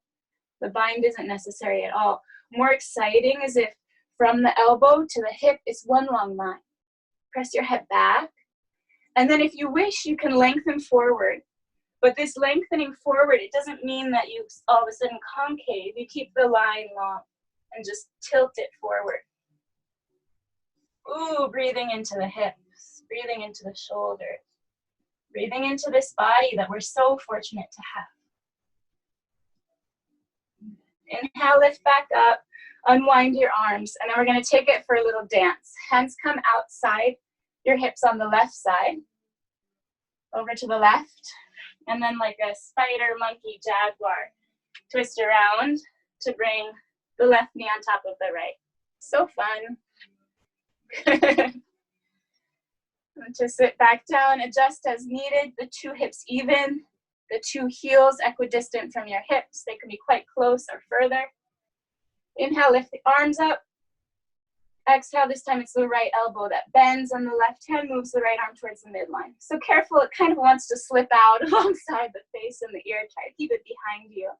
The bind isn't necessary at all. More exciting is if from the elbow to the hip is one long line. Press your head back. And then if you wish, you can lengthen forward. But this lengthening forward, it doesn't mean that you all of a sudden concave. You keep the line long and just tilt it forward. Ooh, breathing into the hips, breathing into the shoulders, breathing into this body that we're so fortunate to have. Inhale, lift back up, unwind your arms, and then we're gonna take it for a little dance. Hands come outside your hips on the left side, over to the left, and then like a spider, monkey, jaguar, twist around to bring the left knee on top of the right. So fun. To sit back down, adjust as needed, the two hips even, the two heels equidistant from your hips. They can be quite close or further. Inhale, lift the arms up. Exhale, this time it's the right elbow that bends, and the left hand moves the right arm towards the midline. So careful, it kind of wants to slip out alongside the face and the ear. Try to keep it behind you.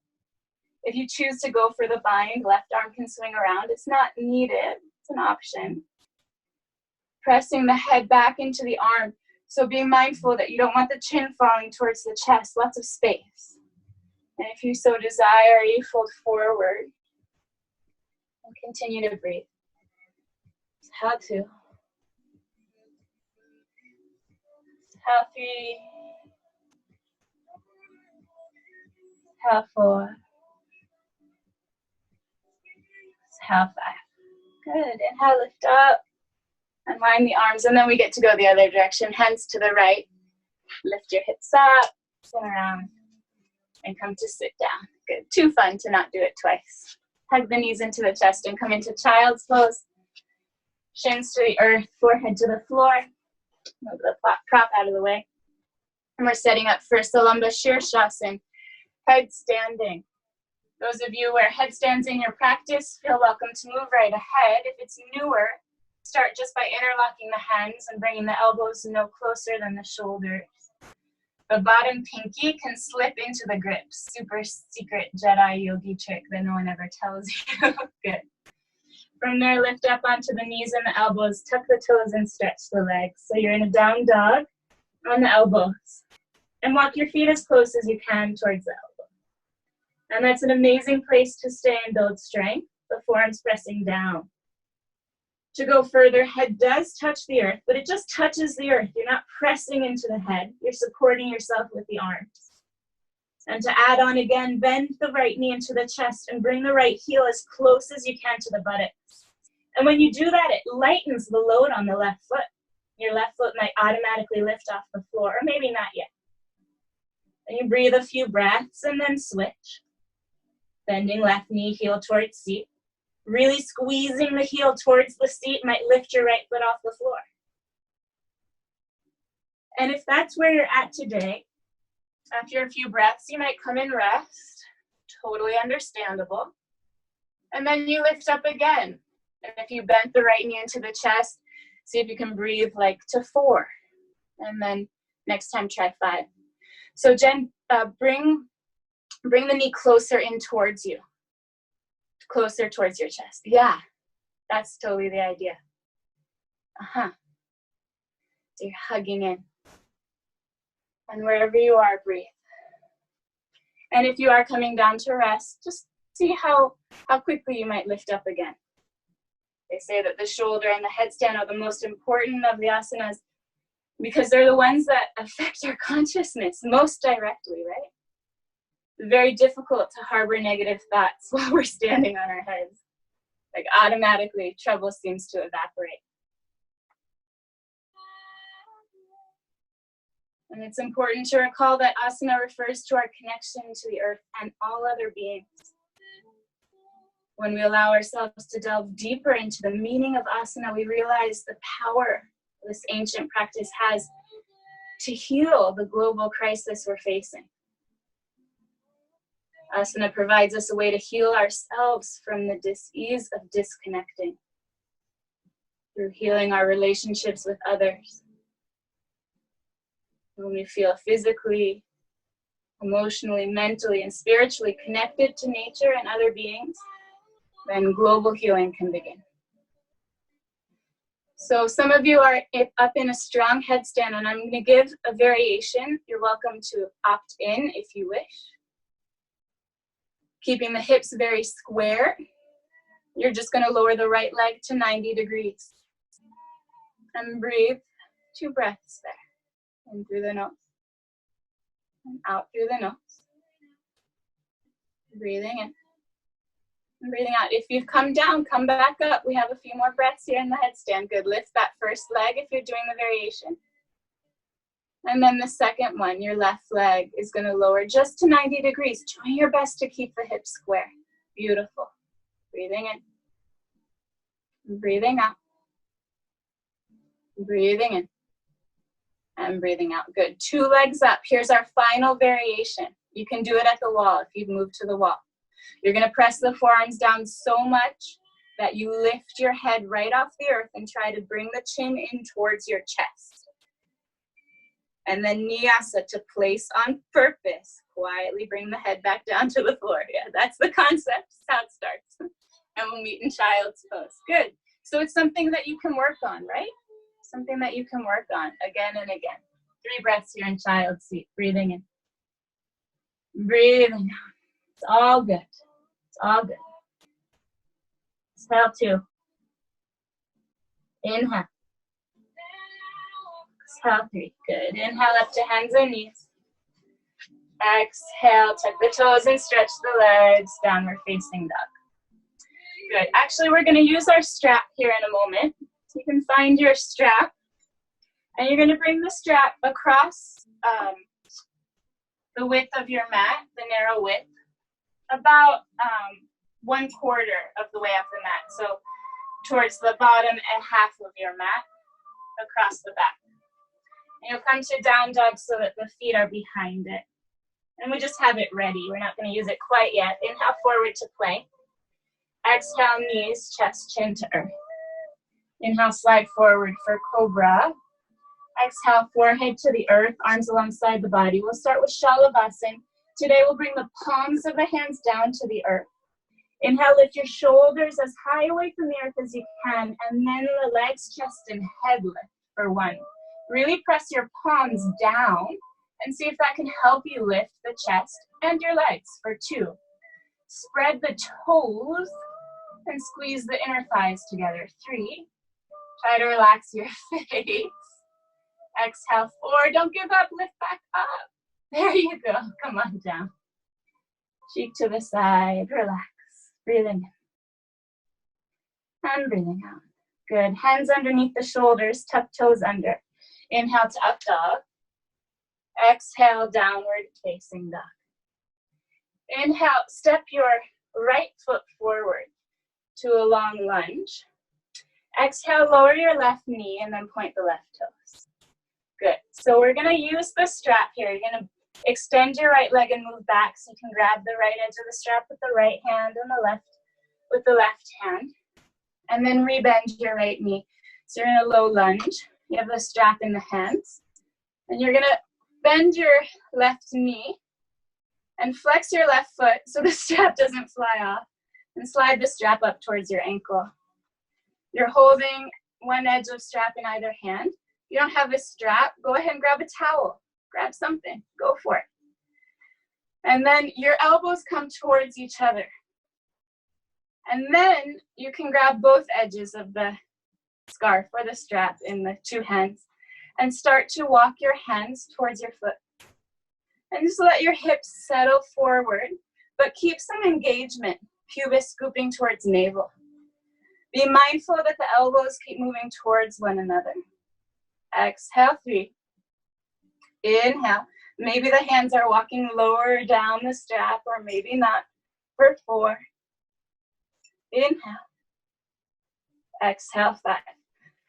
If you choose to go for the bind, left arm can swing around. It's not needed, it's an option. Pressing the head back into the arm. So be mindful that you don't want the chin falling towards the chest, lots of space. And if you so desire, you fold forward and continue to breathe. Exhale 2. Exhale 3. Exhale 4. Exhale 5. Good. Inhale, lift up. Unwind the arms, and then we get to go the other direction. Hands to the right. Lift your hips up, spin around, and come to sit down. Good. Too fun to not do it twice. Hug the knees into the chest and come into child's pose. Shins to the earth, forehead to the floor. Move the prop out of the way. And we're setting up for Salamba Shirshasana, head standing. Those of you where headstands in your practice, feel welcome to move right ahead. If it's newer, start just by interlocking the hands and bringing the elbows no closer than the shoulders. The bottom pinky can slip into the grip. Super secret Jedi yogi trick that no one ever tells you. Good. From there, lift up onto the knees and the elbows. Tuck the toes and stretch the legs. So you're in a down dog on the elbows. And walk your feet as close as you can towards the elbow. And that's an amazing place to stay and build strength. The forearms pressing down. To go further, head does touch the earth, but it just touches the earth. You're not pressing into the head. You're supporting yourself with the arms. And to add on again, bend the right knee into the chest and bring the right heel as close as you can to the buttocks. And when you do that, it lightens the load on the left foot. Your left foot might automatically lift off the floor, or maybe not yet. And you breathe a few breaths and then switch. Bending left knee, heel towards seat. Really squeezing the heel towards the seat might lift your right foot off the floor. And if that's where you're at today, after a few breaths, you might come in rest. Totally understandable. And then you lift up again. And if you bent the right knee into the chest, see if you can breathe like to 4. And then next time, try 5. So Jen, bring the knee closer in towards you. Closer towards your chest. Yeah, that's totally the idea. So you're hugging in. And wherever you are, breathe. And if you are coming down to rest, just see how quickly you might lift up again. They say that the shoulder and the headstand are the most important of the asanas because they're the ones that affect our consciousness most directly, right? Very difficult to harbor negative thoughts while we're standing on our heads. Like automatically, trouble seems to evaporate. And it's important to recall that asana refers to our connection to the earth and all other beings. When we allow ourselves to delve deeper into the meaning of asana, we realize the power this ancient practice has to heal the global crisis we're facing. Asana provides us a way to heal ourselves from the dis-ease of disconnecting through healing our relationships with others. When we feel physically, emotionally, mentally, and spiritually connected to nature and other beings, then global healing can begin. So some of you are up in a strong headstand, and I'm going to give a variation. You're welcome to opt in if you wish. Keeping the hips very square, you're just going to lower the right leg to 90 degrees. And breathe 2 breaths there. In through the nose. And out through the nose. Breathing in. And breathing out. If you've come down, come back up. We have a few more breaths here in the headstand. Good. Lift that first leg if you're doing the variation. And then the second one, your left leg is going to lower just to 90 degrees. Try your best to keep the hips square. Beautiful. Breathing in. Breathing out. Breathing in. And breathing out. Good. 2 legs up. Here's our final variation. You can do it at the wall if you've moved to the wall. You're going to press the forearms down so much that you lift your head right off the earth and try to bring the chin in towards your chest. And then Nyasa, to place on purpose. Quietly bring the head back down to the floor. Yeah, that's the concept. That's how it starts. And we'll meet in child's pose. Good. So it's something that you can work on, right? something that you can work on again and again. 3 breaths here in child's seat. Breathing in. Breathing out. It's all good. It's all good. Exhale 2. Inhale. Exhale 3. Good. Inhale up to hands and knees. Exhale, tuck the toes and stretch the legs. Downward facing dog. Good. Actually, we're going to use our strap here in a moment. So you can find your strap. And you're going to bring the strap across the width of your mat, the narrow width, about 1/4 of the way up the mat. So towards the bottom and half of your mat across the back. And you'll come to down dog so that the feet are behind it. And we just have it ready. We're not going to use it quite yet. Inhale forward to plank. Exhale, knees, chest, chin to earth. Inhale, slide forward for cobra. Exhale, forehead to the earth, arms alongside the body. We'll start with Shalabhasana. Today we'll bring the palms of the hands down to the earth. Inhale, lift your shoulders as high away from the earth as you can, and then the legs, chest, and head lift for 1. Really press your palms down and see if that can help you lift the chest and your legs for 2. Spread the toes and squeeze the inner thighs together. 3. Try to relax your face. Exhale, 4. Don't give up. Lift back up. There you go. Come on down. Cheek to the side. Relax. Breathing in. And breathing out. Good. Hands underneath the shoulders. Tuck toes under. Inhale to up dog. Exhale, downward facing dog. Inhale, step your right foot forward to a long lunge. Exhale, lower your left knee and then point the left toes. Good. So we're going to use the strap here. You're going to extend your right leg and move back so you can grab the right edge of the strap with the right hand and the left with the left hand. And then rebend your right knee. So you're in a low lunge. You have the strap in the hands. And you're going to bend your left knee and flex your left foot so the strap doesn't fly off. And slide the strap up towards your ankle. You're holding one edge of strap in either hand. If you don't have a strap, go ahead and grab a towel. Grab something. Go for it. And then your elbows come towards each other. And then you can grab both edges of the scarf or the strap in the 2 hands and start to walk your hands towards your foot. And just let your hips settle forward, but keep some engagement. Pubis scooping towards navel. Be mindful that the elbows keep moving towards one another. Exhale, 3. Inhale. Maybe the hands are walking lower down the strap or maybe not. For 4. Inhale. Exhale, 5.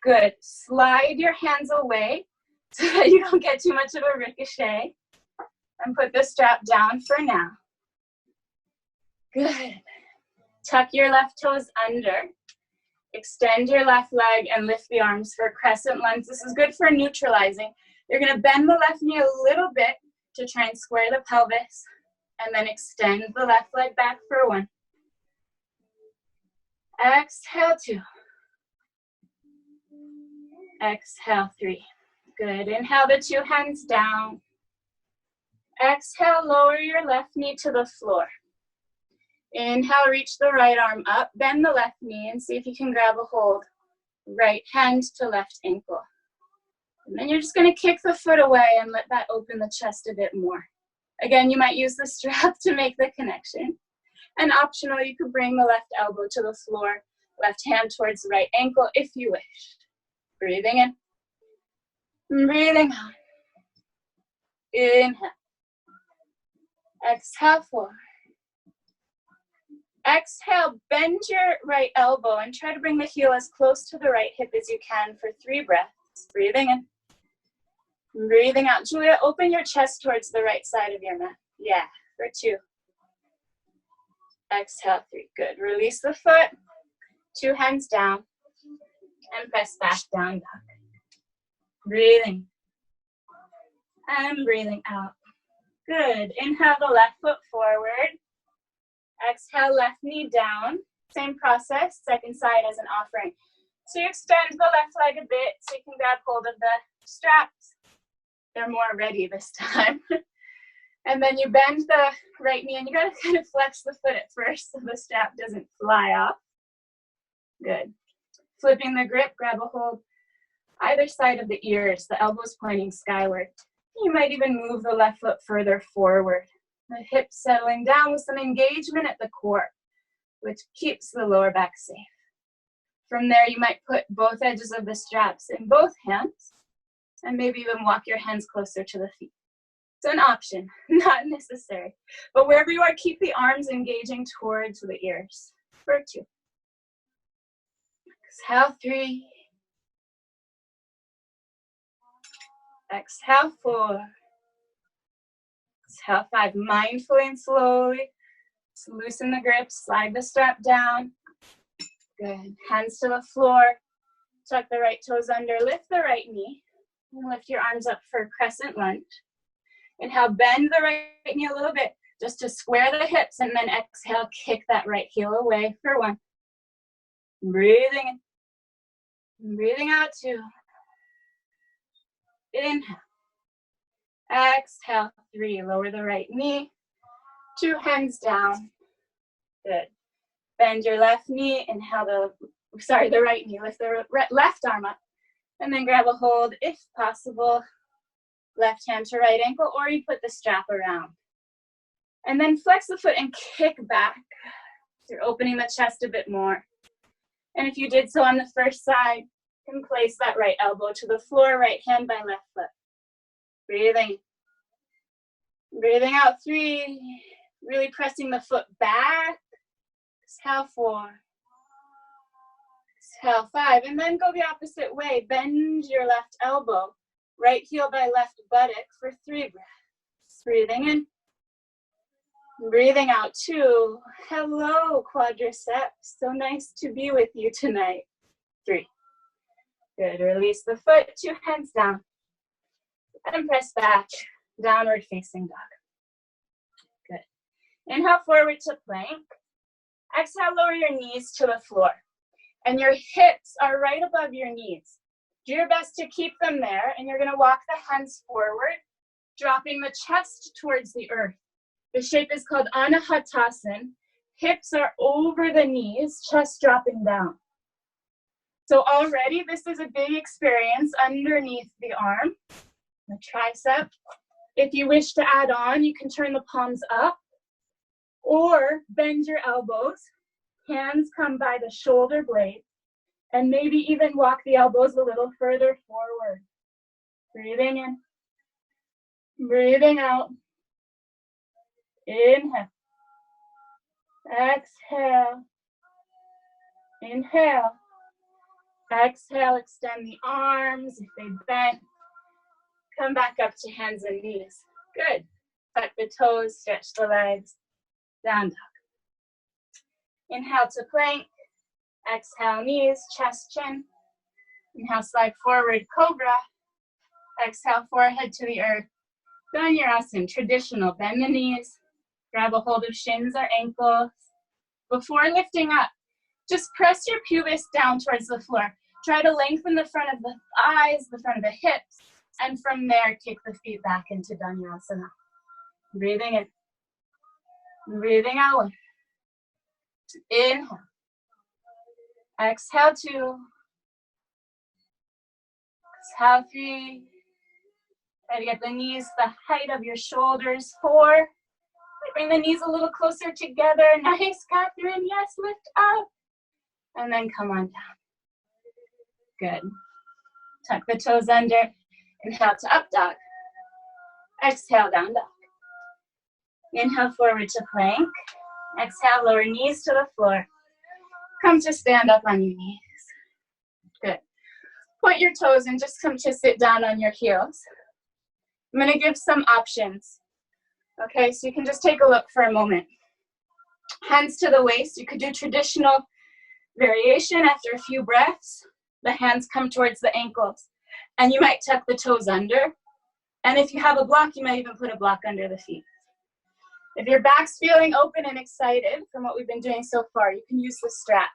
Good. Slide your hands away so that you don't get too much of a ricochet. And put the strap down for now. Good. Tuck your left toes under. Extend your left leg and lift the arms for crescent lunge. This is good for neutralizing. You're going to bend the left knee a little bit to try and square the pelvis. And then extend the left leg back for 1. Exhale, 2. Exhale, 3. Good. Inhale the 2 hands down. Exhale, lower your left knee to the floor. Inhale, reach the right arm up, bend the left knee, and see if you can grab a hold. Right hand to left ankle. And then you're just going to kick the foot away and let that open the chest a bit more. Again, you might use the strap to make the connection. And optional, you could bring the left elbow to the floor, left hand towards the right ankle if you wish. Breathing in. Breathing out. Inhale. Exhale, 4. Exhale, bend your right elbow and try to bring the heel as close to the right hip as you can for 3 breaths. Breathing in. Breathing out. Julia, open your chest towards the right side of your mat. Yeah, for 2. Exhale, 3. Good. Release the foot. 2 hands down. And press back down dog. Breathing. And breathing out. Good. Inhale the left foot forward. Exhale, left knee down. Same process, second side as an offering. So you extend the left leg a bit so you can grab hold of the straps. They're more ready this time. And then you bend the right knee, and you gotta kind of flex the foot at first so the strap doesn't fly off. Good. Flipping the grip, grab a hold either side of the ears, the elbows pointing skyward. You might even move the left foot further forward. The hips settling down with some engagement at the core, which keeps the lower back safe. From there, you might put both edges of the straps in both hands, and maybe even walk your hands closer to the feet. It's an option, not necessary. But wherever you are, keep the arms engaging towards the ears. For 2. Exhale, 3. Exhale, 4. Exhale, 5. Mindfully and slowly. Just loosen the grip, slide the strap down. Good. Hands to the floor. Tuck the right toes under, lift the right knee. And lift your arms up for crescent lunge. Inhale, bend the right knee a little bit just to square the hips, and then exhale, kick that right heel away for 1. Breathing in. Breathing out 2. Inhale. Exhale, 3. Lower the right knee. 2 hands down. Good. Bend your left knee. Inhale the right knee. Lift the left arm up. And then grab a hold, if possible, left hand to right ankle, or you put the strap around. And then flex the foot and kick back. So you're opening the chest a bit more. And if you did so on the first side, you can place that right elbow to the floor, right hand by left foot. Breathing. Breathing out 3. Really pressing the foot back. Exhale 4. Exhale 5. And then go the opposite way. Bend your left elbow. Right heel by left buttock for 3 breaths. Breathing in. Breathing out 2. Hello, quadriceps. So nice to be with you tonight. 3. Good. Release the foot. 2 hands down. And press back. Downward facing dog. Good. Inhale forward to plank. Exhale, lower your knees to the floor. And your hips are right above your knees. Do your best to keep them there, and you're going to walk the hands forward, dropping the chest towards the earth. The shape is called Anahatasana. Hips are over the knees, chest dropping down. So already this is a big experience underneath the arm, the tricep. If you wish to add on, you can turn the palms up or bend your elbows. Hands come by the shoulder blade, and maybe even walk the elbows a little further forward. Breathing in, breathing out. Inhale, exhale, inhale, exhale, extend the arms if they bent. Come back up to hands and knees. Good. Tuck the toes, stretch the legs. Down dog. Inhale to plank. Exhale, knees, chest, chin. Inhale, slide forward, cobra. Exhale, forehead to the earth. Danyarasana, traditional. Bend the knees. Grab a hold of shins or ankles. Before lifting up, just press your pubis down towards the floor. Try to lengthen the front of the thighs, the front of the hips, and from there, kick the feet back into Danyarasana. Breathing in. Breathing out. Inhale. Exhale 2. Exhale 3. Try to get the knees the height of your shoulders. 4. Bring the knees a little closer together. Nice, Catherine. Yes, lift up. And then come on down. Good. Tuck the toes under. Inhale to up dog. Exhale, down dog. Inhale forward to plank. Exhale, lower knees to the floor. Come to stand up on your knees. Good. Point your toes and just come to sit down on your heels. I'm going to give some options. Okay, so you can just take a look for a moment. Hands to the waist. You could do traditional variation after a few breaths. The hands come towards the ankles. And you might tuck the toes under. And if you have a block, you might even put a block under the feet. If your back's feeling open and excited from what we've been doing so far, you can use the strap.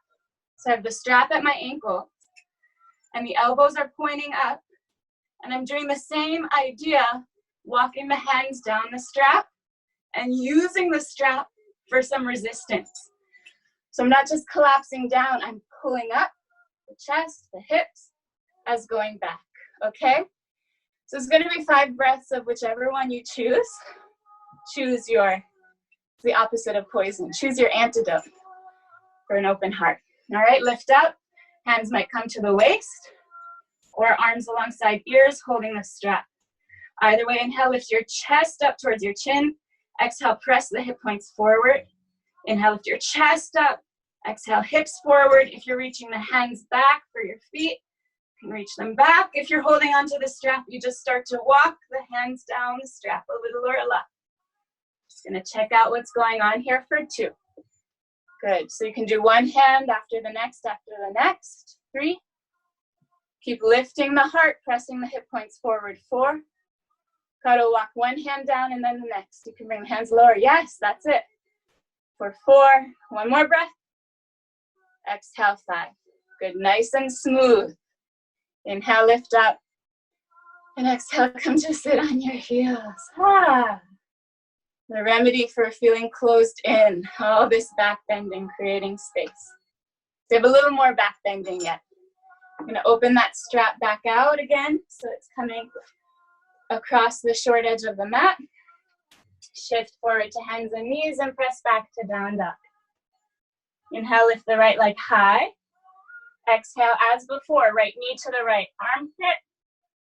So I have the strap at my ankle. and the elbows are pointing up. And I'm doing the same idea, walking the hands down the strap and using the strap for some resistance. So I'm not just collapsing down, I'm pulling up the chest, the hips, as going back, okay? So it's gonna be 5 breaths of whichever one you choose. Choose the opposite of poison. Choose your antidote for an open heart. All right, lift up. Hands might come to the waist or arms alongside ears holding the strap. Either way, inhale, lift your chest up towards your chin. Exhale, press the hip points forward. Inhale, lift your chest up. Exhale, hips forward. If you're reaching the hands back for your feet, you can reach them back. If you're holding onto the strap, you just start to walk the hands down the strap a little or a lot. Just gonna check out what's going on here for 2. Good, so you can do one hand after the next, 3. Keep lifting the heart, pressing the hip points forward, 4. Cuddle walk one hand down and then the next. You can bring the hands lower, yes, that's it. For 4, one more breath. Exhale, 5. Good, nice and smooth. Inhale, lift up. And exhale, come to sit on your heels. Ah. The remedy for feeling closed in. All this back bending, creating space. So you have a little more back bending yet. I'm gonna open that strap back out again. So it's coming across the short edge of the mat. Shift forward to hands and knees and press back to down dog. Inhale, lift the right leg high. Exhale, as before, right knee to the right armpit.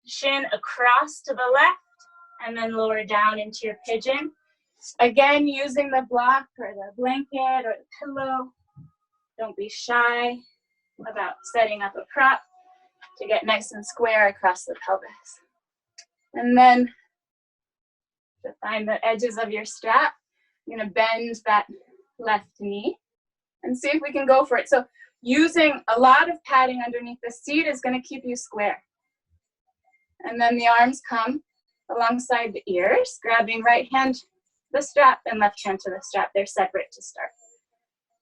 Shin across to the left, and then lower down into your pigeon. Again, using the block or the blanket or the pillow. Don't be shy about setting up a prop to get nice and square across the pelvis. And then to find the edges of your strap, you're gonna bend that left knee and see if we can go for it. So using a lot of padding underneath the seat is gonna keep you square. And then the arms come alongside the ears, grabbing right hand to the strap and left hand to the strap. They're separate to start.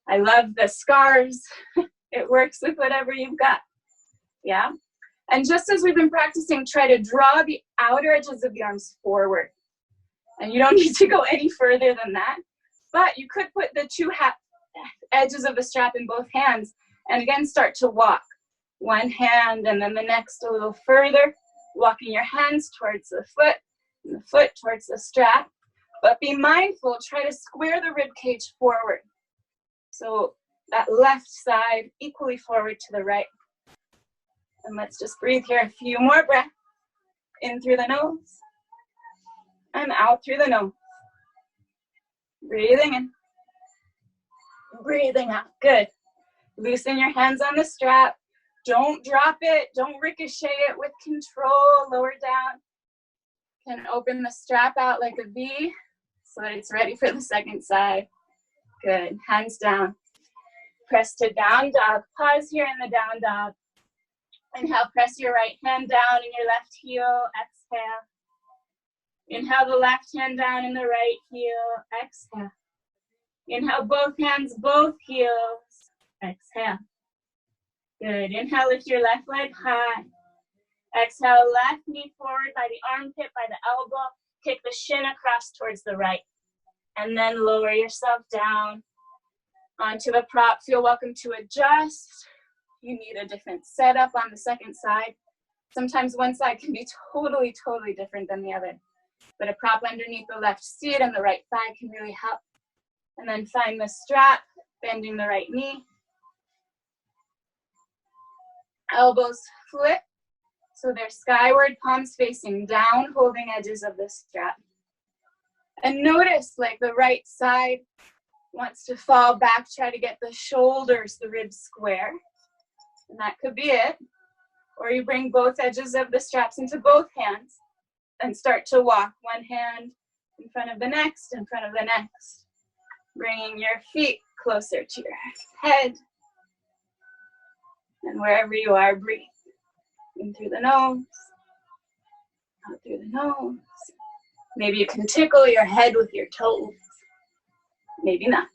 I love the scarves. It works with whatever you've got. Yeah? And just as we've been practicing, try to draw the outer edges of the arms forward. And you don't need to go any further than that. But you could put the 2 edges of the strap in both hands and again start to walk. One hand and then the next a little further. Walking your hands towards the foot and the foot towards the strap. But be mindful, try to square the rib cage forward. So that left side equally forward to the right. And let's just breathe here a few more breaths. In through the nose and out through the nose. Breathing in. Breathing out. Good. Loosen your hands on the strap. Don't drop it. Don't ricochet it with control. Lower down. Can open the strap out like a V so that it's ready for the second side. Good. Hands down. Press to down dog. Pause here in the down dog. Inhale, press your right hand down in your left heel. Exhale. Inhale the left hand down in the right heel. Exhale. Inhale both hands, both heels. Exhale. Good. Inhale, lift your left leg high. Exhale, left knee forward by the armpit, by the elbow. Kick the shin across towards the right. And then lower yourself down onto the prop. Feel welcome to adjust. You need a different setup on the second side. Sometimes one side can be totally different than the other. But a prop underneath the left seat and the right thigh can really help. And then find the strap, bending the right knee. Elbows flip, so they're skyward, palms facing down, holding edges of the strap. And notice, like the right side wants to fall back, try to get the shoulders, the ribs square. And that could be it. Or you bring both edges of the straps into both hands and start to walk. One hand in front of the next, in front of the next. Bringing your feet closer to your head. And wherever you are, breathe. In through the nose, out through the nose. Maybe you can tickle your head with your toes. Maybe not.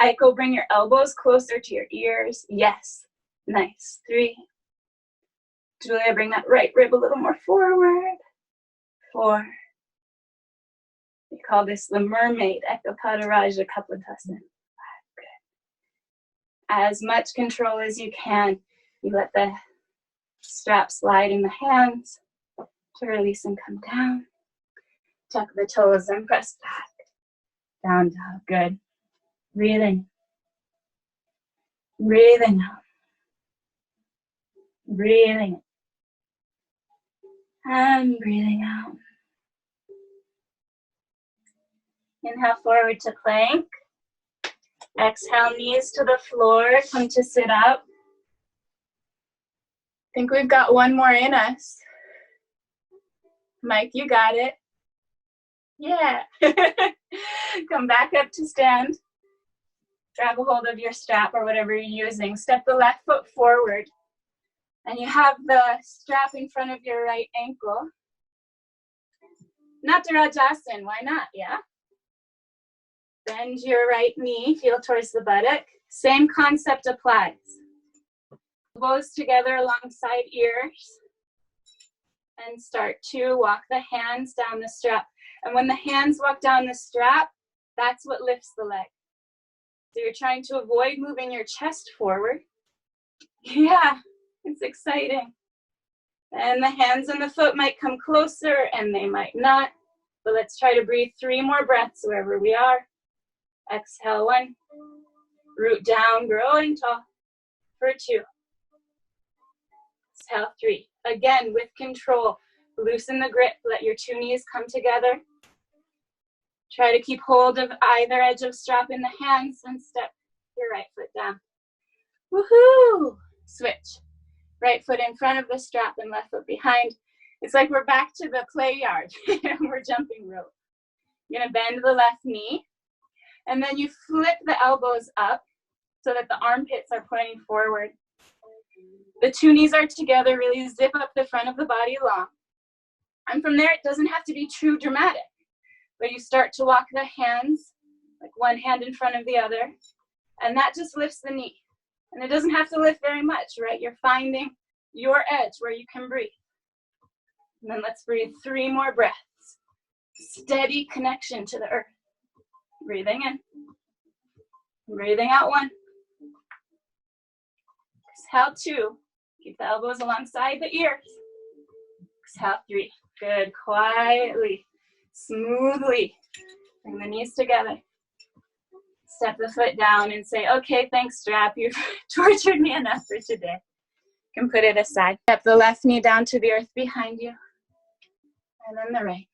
Aiko, bring your elbows closer to your ears. Yes. Nice. 3, Julia, bring that right rib a little more forward. 4. We call this the mermaid, natarajasana Kapotasana. Good. As much control as you can. You let the strap slide in the hands to release and come down. Tuck the toes and press back. Down dog. Good. Breathing. Breathing out. Breathing. And breathing out. Inhale forward to plank. Exhale, knees to the floor. Come to sit up. I think we've got one more in us. Mike, you got it. Yeah. Come back up to stand. Grab a hold of your strap or whatever you're using. Step the left foot forward. And you have the strap in front of your right ankle. Natarajasana, why not, yeah? Bend your right knee, feel towards the buttock. Same concept applies. Elbows together alongside ears. And start to walk the hands down the strap. And when the hands walk down the strap, that's what lifts the leg. So you're trying to avoid moving your chest forward. Yeah, it's exciting. And the hands and the foot might come closer and they might not. But let's try to breathe 3 more breaths wherever we are. Exhale 1. Root down, growing tall for 2. Exhale 3. Again, with control. Loosen the grip. Let your 2 knees come together. Try to keep hold of either edge of strap in the hands and step your right foot down. Woohoo! Switch. Right foot in front of the strap and left foot behind. It's like we're back to the play yard. We're jumping rope. You're going to bend the left knee. And then you flip the elbows up so that the armpits are pointing forward. The 2 knees are together. Really zip up the front of the body long. And from there, it doesn't have to be too dramatic. But you start to walk the hands, like one hand in front of the other. And that just lifts the knee. And it doesn't have to lift very much, right? You're finding your edge where you can breathe. And then let's breathe 3 more breaths. Steady connection to the earth. Breathing in. Breathing out 1. Exhale 2. Keep the elbows alongside the ears. Exhale 3. Good. Quietly, smoothly. Bring the knees together. Step the foot down and say, okay, thanks, strap. You've tortured me enough for today. You can put it aside. Step the left knee down to the earth behind you. And then the right.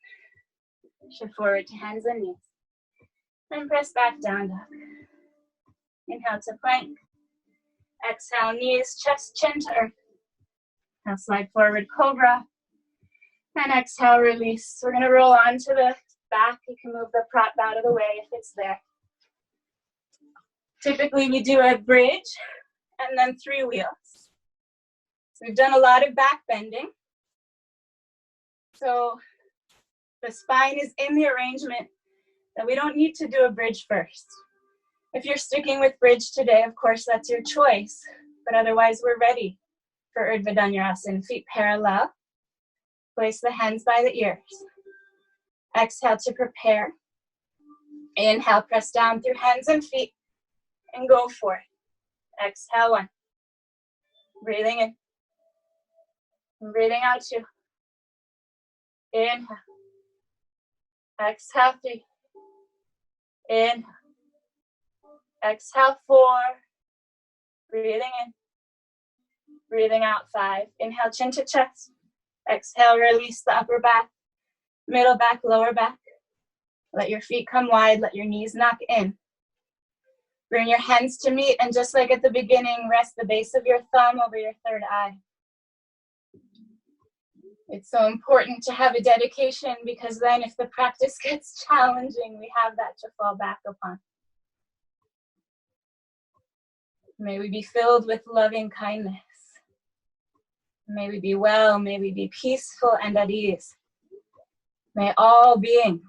Shift forward to hands and knees. And press back down, dog. Inhale to plank. Exhale, knees, chest, chin to earth. Now slide forward, cobra. And exhale, release. We're going to roll onto the back. You can move the prop out of the way if it's there. Typically, we do a bridge and then 3 wheels. We've done a lot of back bending. So the spine is in the arrangement that we don't need to do a bridge first. If you're sticking with bridge today, of course, that's your choice. But otherwise, we're ready for Urdhva Dhanurasana. Feet parallel. Place the hands by the ears. Exhale to prepare. Inhale, press down through hands and feet. And go for it. Exhale 1. Breathing in. And breathing out 2. Inhale. Exhale 3. Inhale. Exhale 4. Breathing in. Breathing out 5. Inhale, chin to chest. Exhale, release the upper back, middle back, lower back. Let your feet come wide. Let your knees knock in. Bring your hands to meet, and just like at the beginning, rest the base of your thumb over your third eye. It's so important to have a dedication, because then if the practice gets challenging, we have that to fall back upon. May we be filled with loving kindness. May we be well, may we be peaceful and at ease. May all beings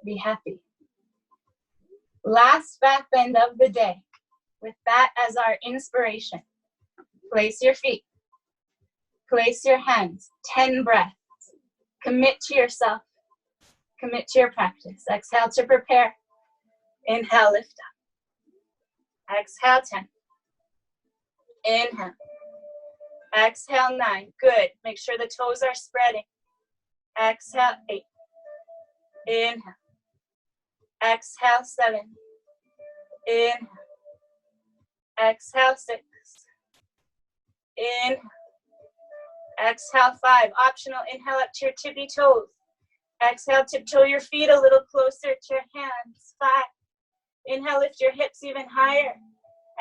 be happy. Last back bend of the day. With that as our inspiration, place your feet Place your hands, 10 breaths. Commit to yourself. Commit to your practice. Exhale to prepare. Inhale, lift up. Exhale, 10. Inhale. Exhale, 9. Good. Make sure the toes are spreading. Exhale, 8. Inhale. Exhale, 7. Inhale. Exhale, 6. Inhale. Exhale, 5. Optional, inhale up to your tippy toes. Exhale, tiptoe your feet a little closer to your hands. 5. Inhale, lift your hips even higher.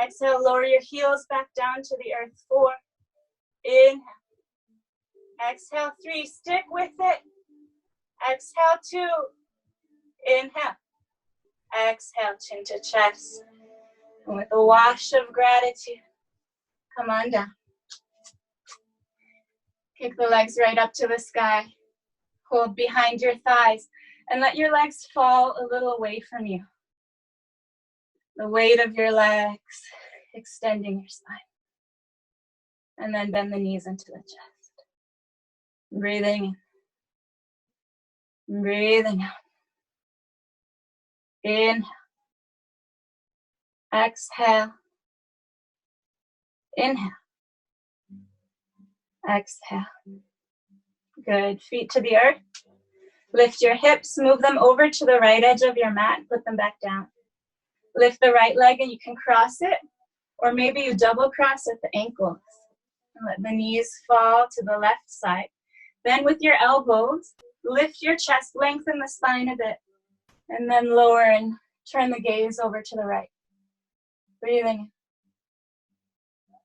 Exhale, lower your heels back down to the earth. 4. Inhale. Exhale, 3. Stick with it. Exhale, 2. Inhale. Exhale, chin to chest. And with a wash of gratitude, come on down. Kick the legs right up to the sky. Hold behind your thighs and let your legs fall a little away from you. The weight of your legs extending your spine. And then bend the knees into the chest. Breathing in. Breathing out. Inhale. Exhale. Inhale. Exhale. Good. Feet to the earth. Lift your hips. Move them over to the right edge of your mat. Put them back down. Lift the right leg and you can cross it. Or maybe you double cross at the ankles. And let the knees fall to the left side. Then with your elbows, lift your chest, lengthen the spine a bit. And then lower and turn the gaze over to the right. Breathing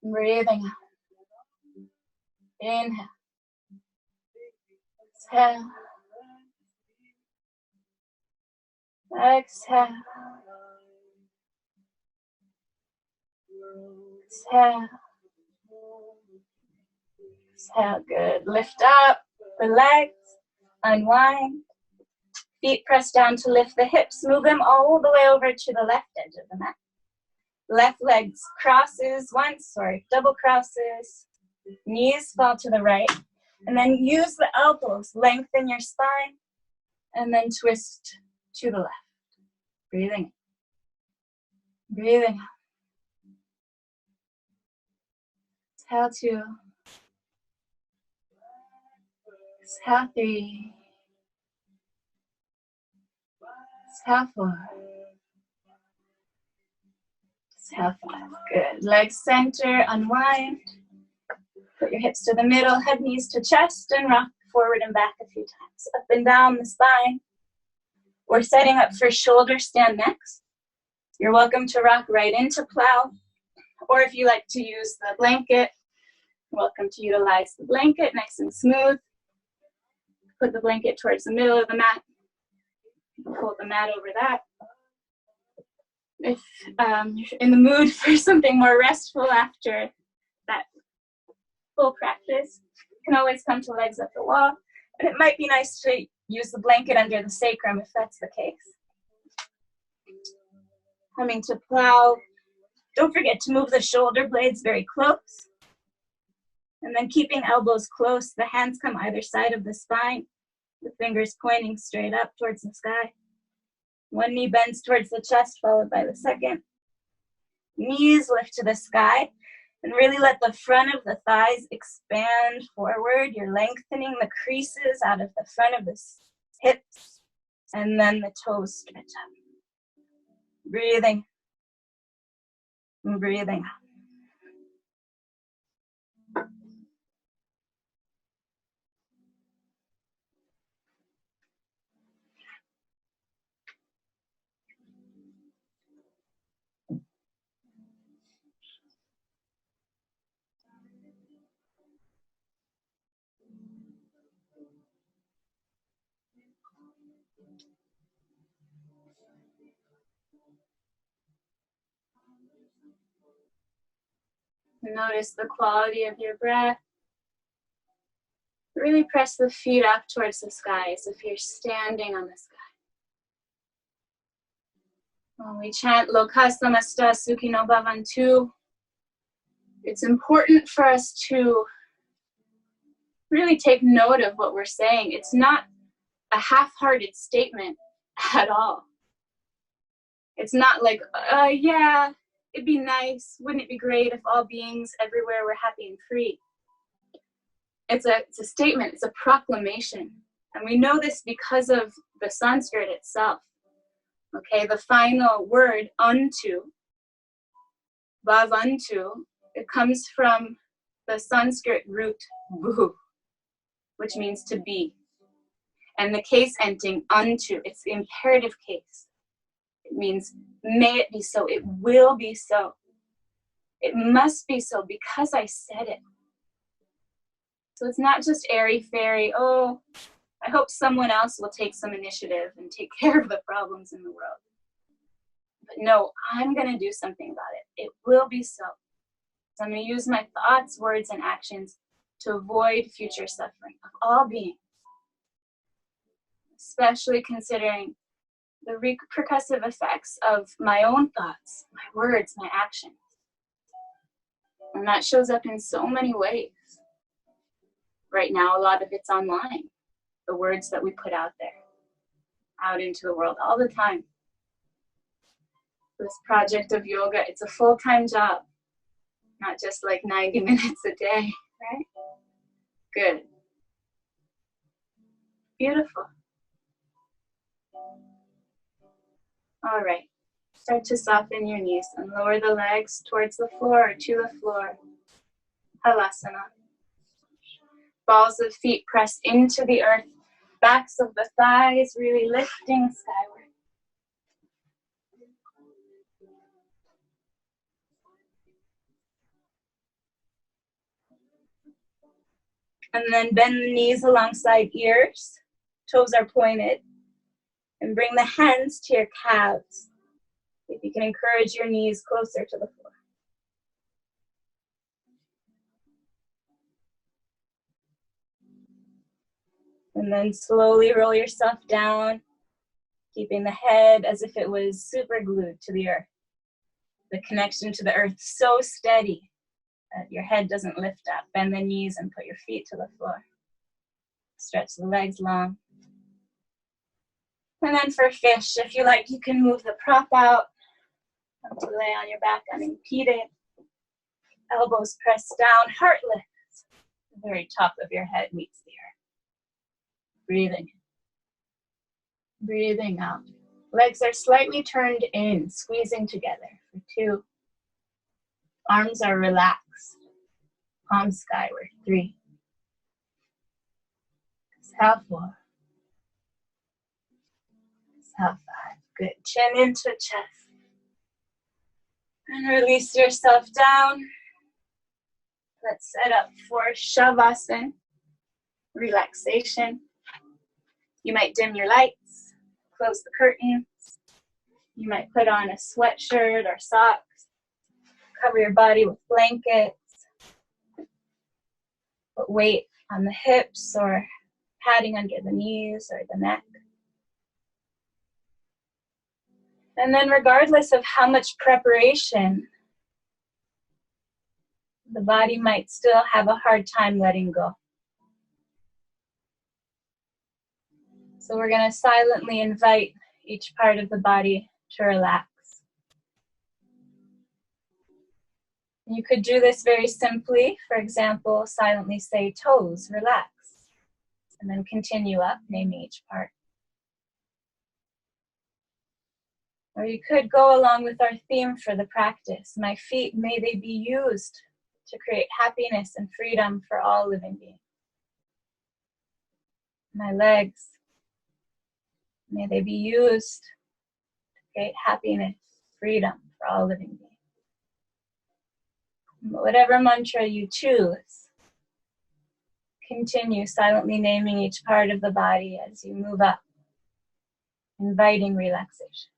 in. Breathing out. Inhale. Exhale. Exhale. Exhale. Exhale. Good. Lift up the legs. Unwind. Feet press down to lift the hips. Move them all the way over to the left edge of the mat. Left legs crosses once, or double crosses. Knees fall to the right. And then use the elbows. Lengthen your spine. And then twist to the left. Breathing in. Breathing out. Exhale 2. Exhale 3. Exhale 4. Exhale 5. Good. Legs center, unwind. Put your hips to the middle, head, knees to chest, and rock forward and back a few times. Up and down the spine. We're setting up for shoulder stand next. You're welcome to rock right into plow. Or if you like to use the blanket, welcome to utilize the blanket, nice and smooth. Put the blanket towards the middle of the mat. Hold the mat over that. If you're in the mood for something more restful after that full practice, you can always come to legs up the wall. And it might be nice to use the blanket under the sacrum if that's the case. Coming to plow. Don't forget to move the shoulder blades very close. And then keeping elbows close, the hands come either side of the spine, the fingers pointing straight up towards the sky. One knee bends towards the chest, followed by the second. Knees lift to the sky, and really let the front of the thighs expand forward. You're lengthening the creases out of the front of the hips, and then the toes stretch up. Breathing. And breathing out. Notice the quality of your breath. Really press the feet up towards the sky as if you're standing on the sky. When we chant Loka Samasta Sukhino Bhavantu, it's important for us to really take note of what we're saying. It's not a half-hearted statement at all. It's not like, yeah, it'd be nice. Wouldn't it be great if all beings everywhere were happy and free? It's a statement. It's a proclamation. And we know this because of the Sanskrit itself. Okay, the final word, unto, bhavantu, it comes from the Sanskrit root bhu, which means to be. And the case ending unto, it's the imperative case. It means, may it be so. It will be so. It must be so because I said it. So it's not just airy-fairy, oh, I hope someone else will take some initiative and take care of the problems in the world. But no, I'm going to do something about it. It will be so. So I'm going to use my thoughts, words, and actions to avoid future suffering of all beings, especially considering the repercussive effects of my own thoughts, my words, my actions. And that shows up in so many ways. Right now, a lot of it's online. The words that we put out there, out into the world all the time. This project of yoga, it's a full-time job, not just like 90 minutes a day, right? Good. Beautiful. All right. Start to soften your knees and lower the legs towards the floor or to the floor. Halasana. Balls of feet pressed into the earth. Backs of the thighs really lifting skyward. And then bend the knees alongside ears. Toes are pointed. And bring the hands to your calves. If you can encourage your knees closer to the floor. And then slowly roll yourself down, keeping the head as if it was super glued to the earth. The connection to the earth so steady that your head doesn't lift up. Bend the knees and put your feet to the floor. Stretch the legs long. And then for fish, if you like, you can move the prop out to lay on your back unimpeded. Elbows pressed down, heart lifts. The very top of your head meets the earth. Breathing in. Breathing out. Legs are slightly turned in, squeezing together for 2. Arms are relaxed. Palms skyward. 3. Exhale 4. Exhale 5. Good. Chin into chest. And release yourself down. Let's set up for Shavasana. Relaxation. You might dim your lights. Close the curtains. You might put on a sweatshirt or socks. Cover your body with blankets. Put weight on the hips or padding under the knees or the neck. And then regardless of how much preparation, the body might still have a hard time letting go. So we're going to silently invite each part of the body to relax. You could do this very simply. For example, silently say toes, relax. And then continue up, naming each part. Or you could go along with our theme for the practice. My feet, may they be used to create happiness and freedom for all living beings. My legs, may they be used to create happiness, freedom for all living beings. Whatever mantra you choose, continue silently naming each part of the body as you move up, inviting relaxation.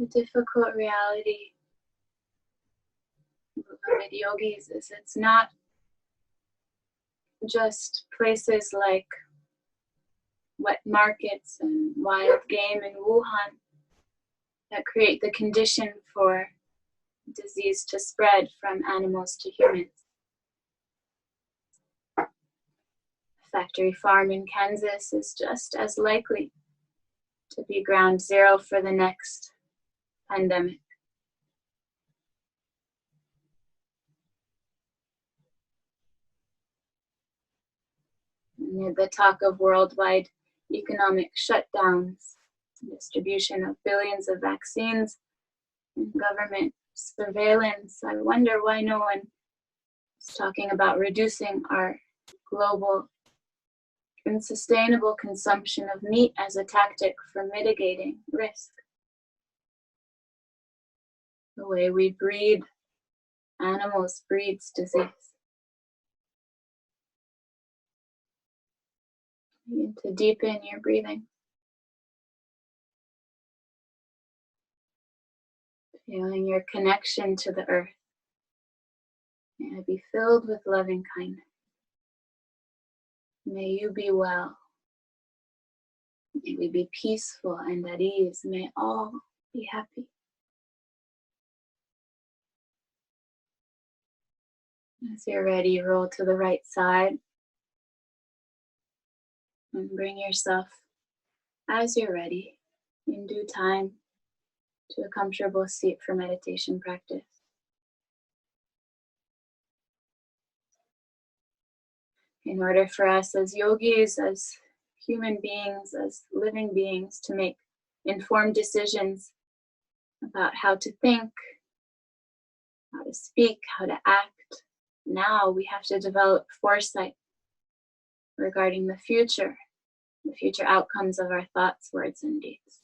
The difficult reality, beloved yogis, is it's not just places like wet markets and wild game in Wuhan that create the condition for disease to spread from animals to humans. A factory farm in Kansas is just as likely to be ground zero for the next pandemic. Amid the talk of worldwide economic shutdowns, distribution of billions of vaccines, and government surveillance, I wonder why no one is talking about reducing our global unsustainable consumption of meat as a tactic for mitigating risk. The way we breed animals breeds disease. Begin to deepen your breathing. Feeling your connection to the earth. May I be filled with loving kindness. May you be well. May we be peaceful and at ease. May all be happy. As you're ready, roll to the right side and bring yourself, as you're ready, in due time, to a comfortable seat for meditation practice. In order for us as yogis, as human beings, as living beings, to make informed decisions about how to think, how to speak, how to act. Now we have to develop foresight regarding the future outcomes of our thoughts, words, and deeds.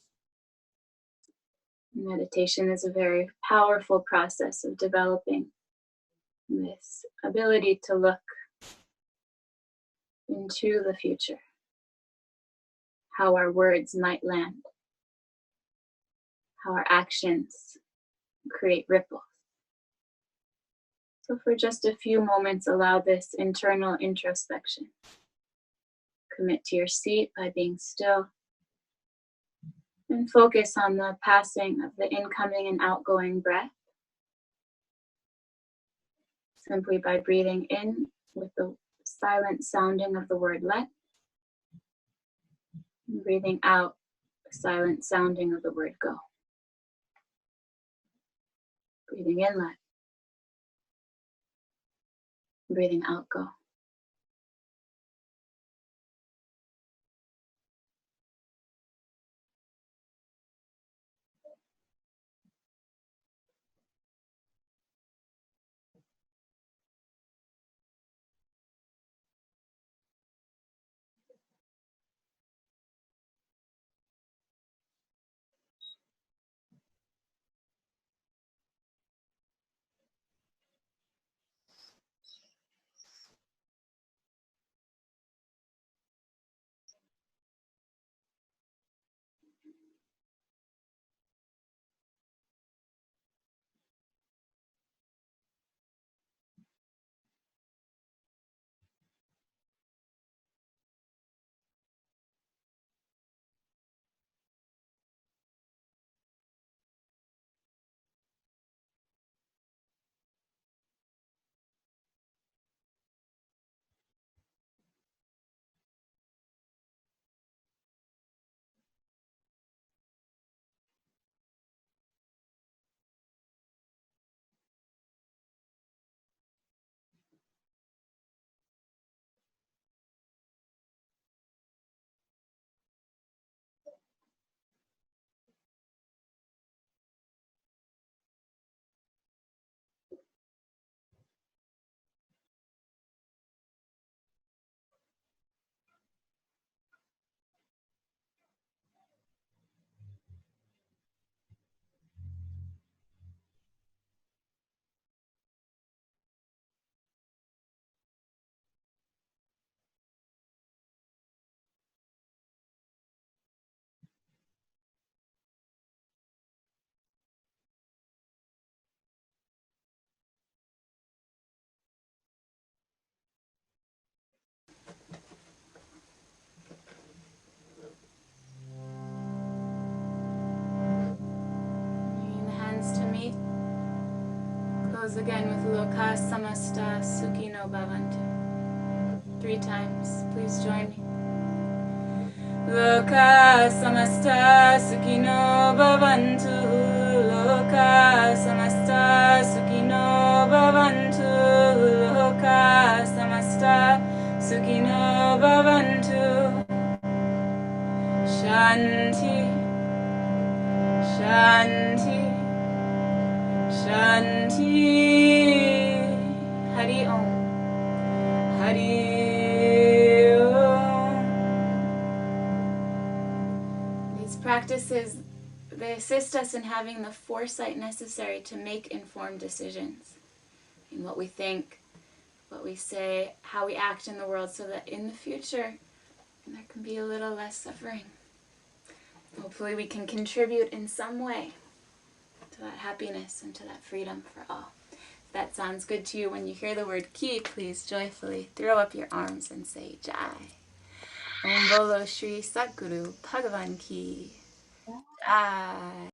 Meditation is a very powerful process of developing this ability to look into the future, how our words might land, how our actions create ripples. So for just a few moments, allow this internal introspection. Commit to your seat by being still and focus on the passing of the incoming and outgoing breath, simply by breathing in with the silent sounding of the word let, and breathing out the silent sounding of the word go. Breathing in let, breathing out go. Bringing the hands to meet. Close again with Loka Samasta Sukhino Bhavantu. 3 times. Please join me. Loka Samasta Sukhino Bhavantu. Loka Samasta Sukhino Bhavantu. Loka Samasta Sukhino Bhavantu. Shanti, Shanti, Shanti. Hari Om, Hari Om. These practices, they assist us in having the foresight necessary to make informed decisions in what we think, what we say, how we act in the world, so that in the future there can be a little less suffering. Hopefully we can contribute in some way to that happiness and to that freedom for all. If that sounds good to you, when you hear the word ki, please joyfully throw up your arms and say Jai. Om Bolo Shri Satguru Bhagavan Ki Jai.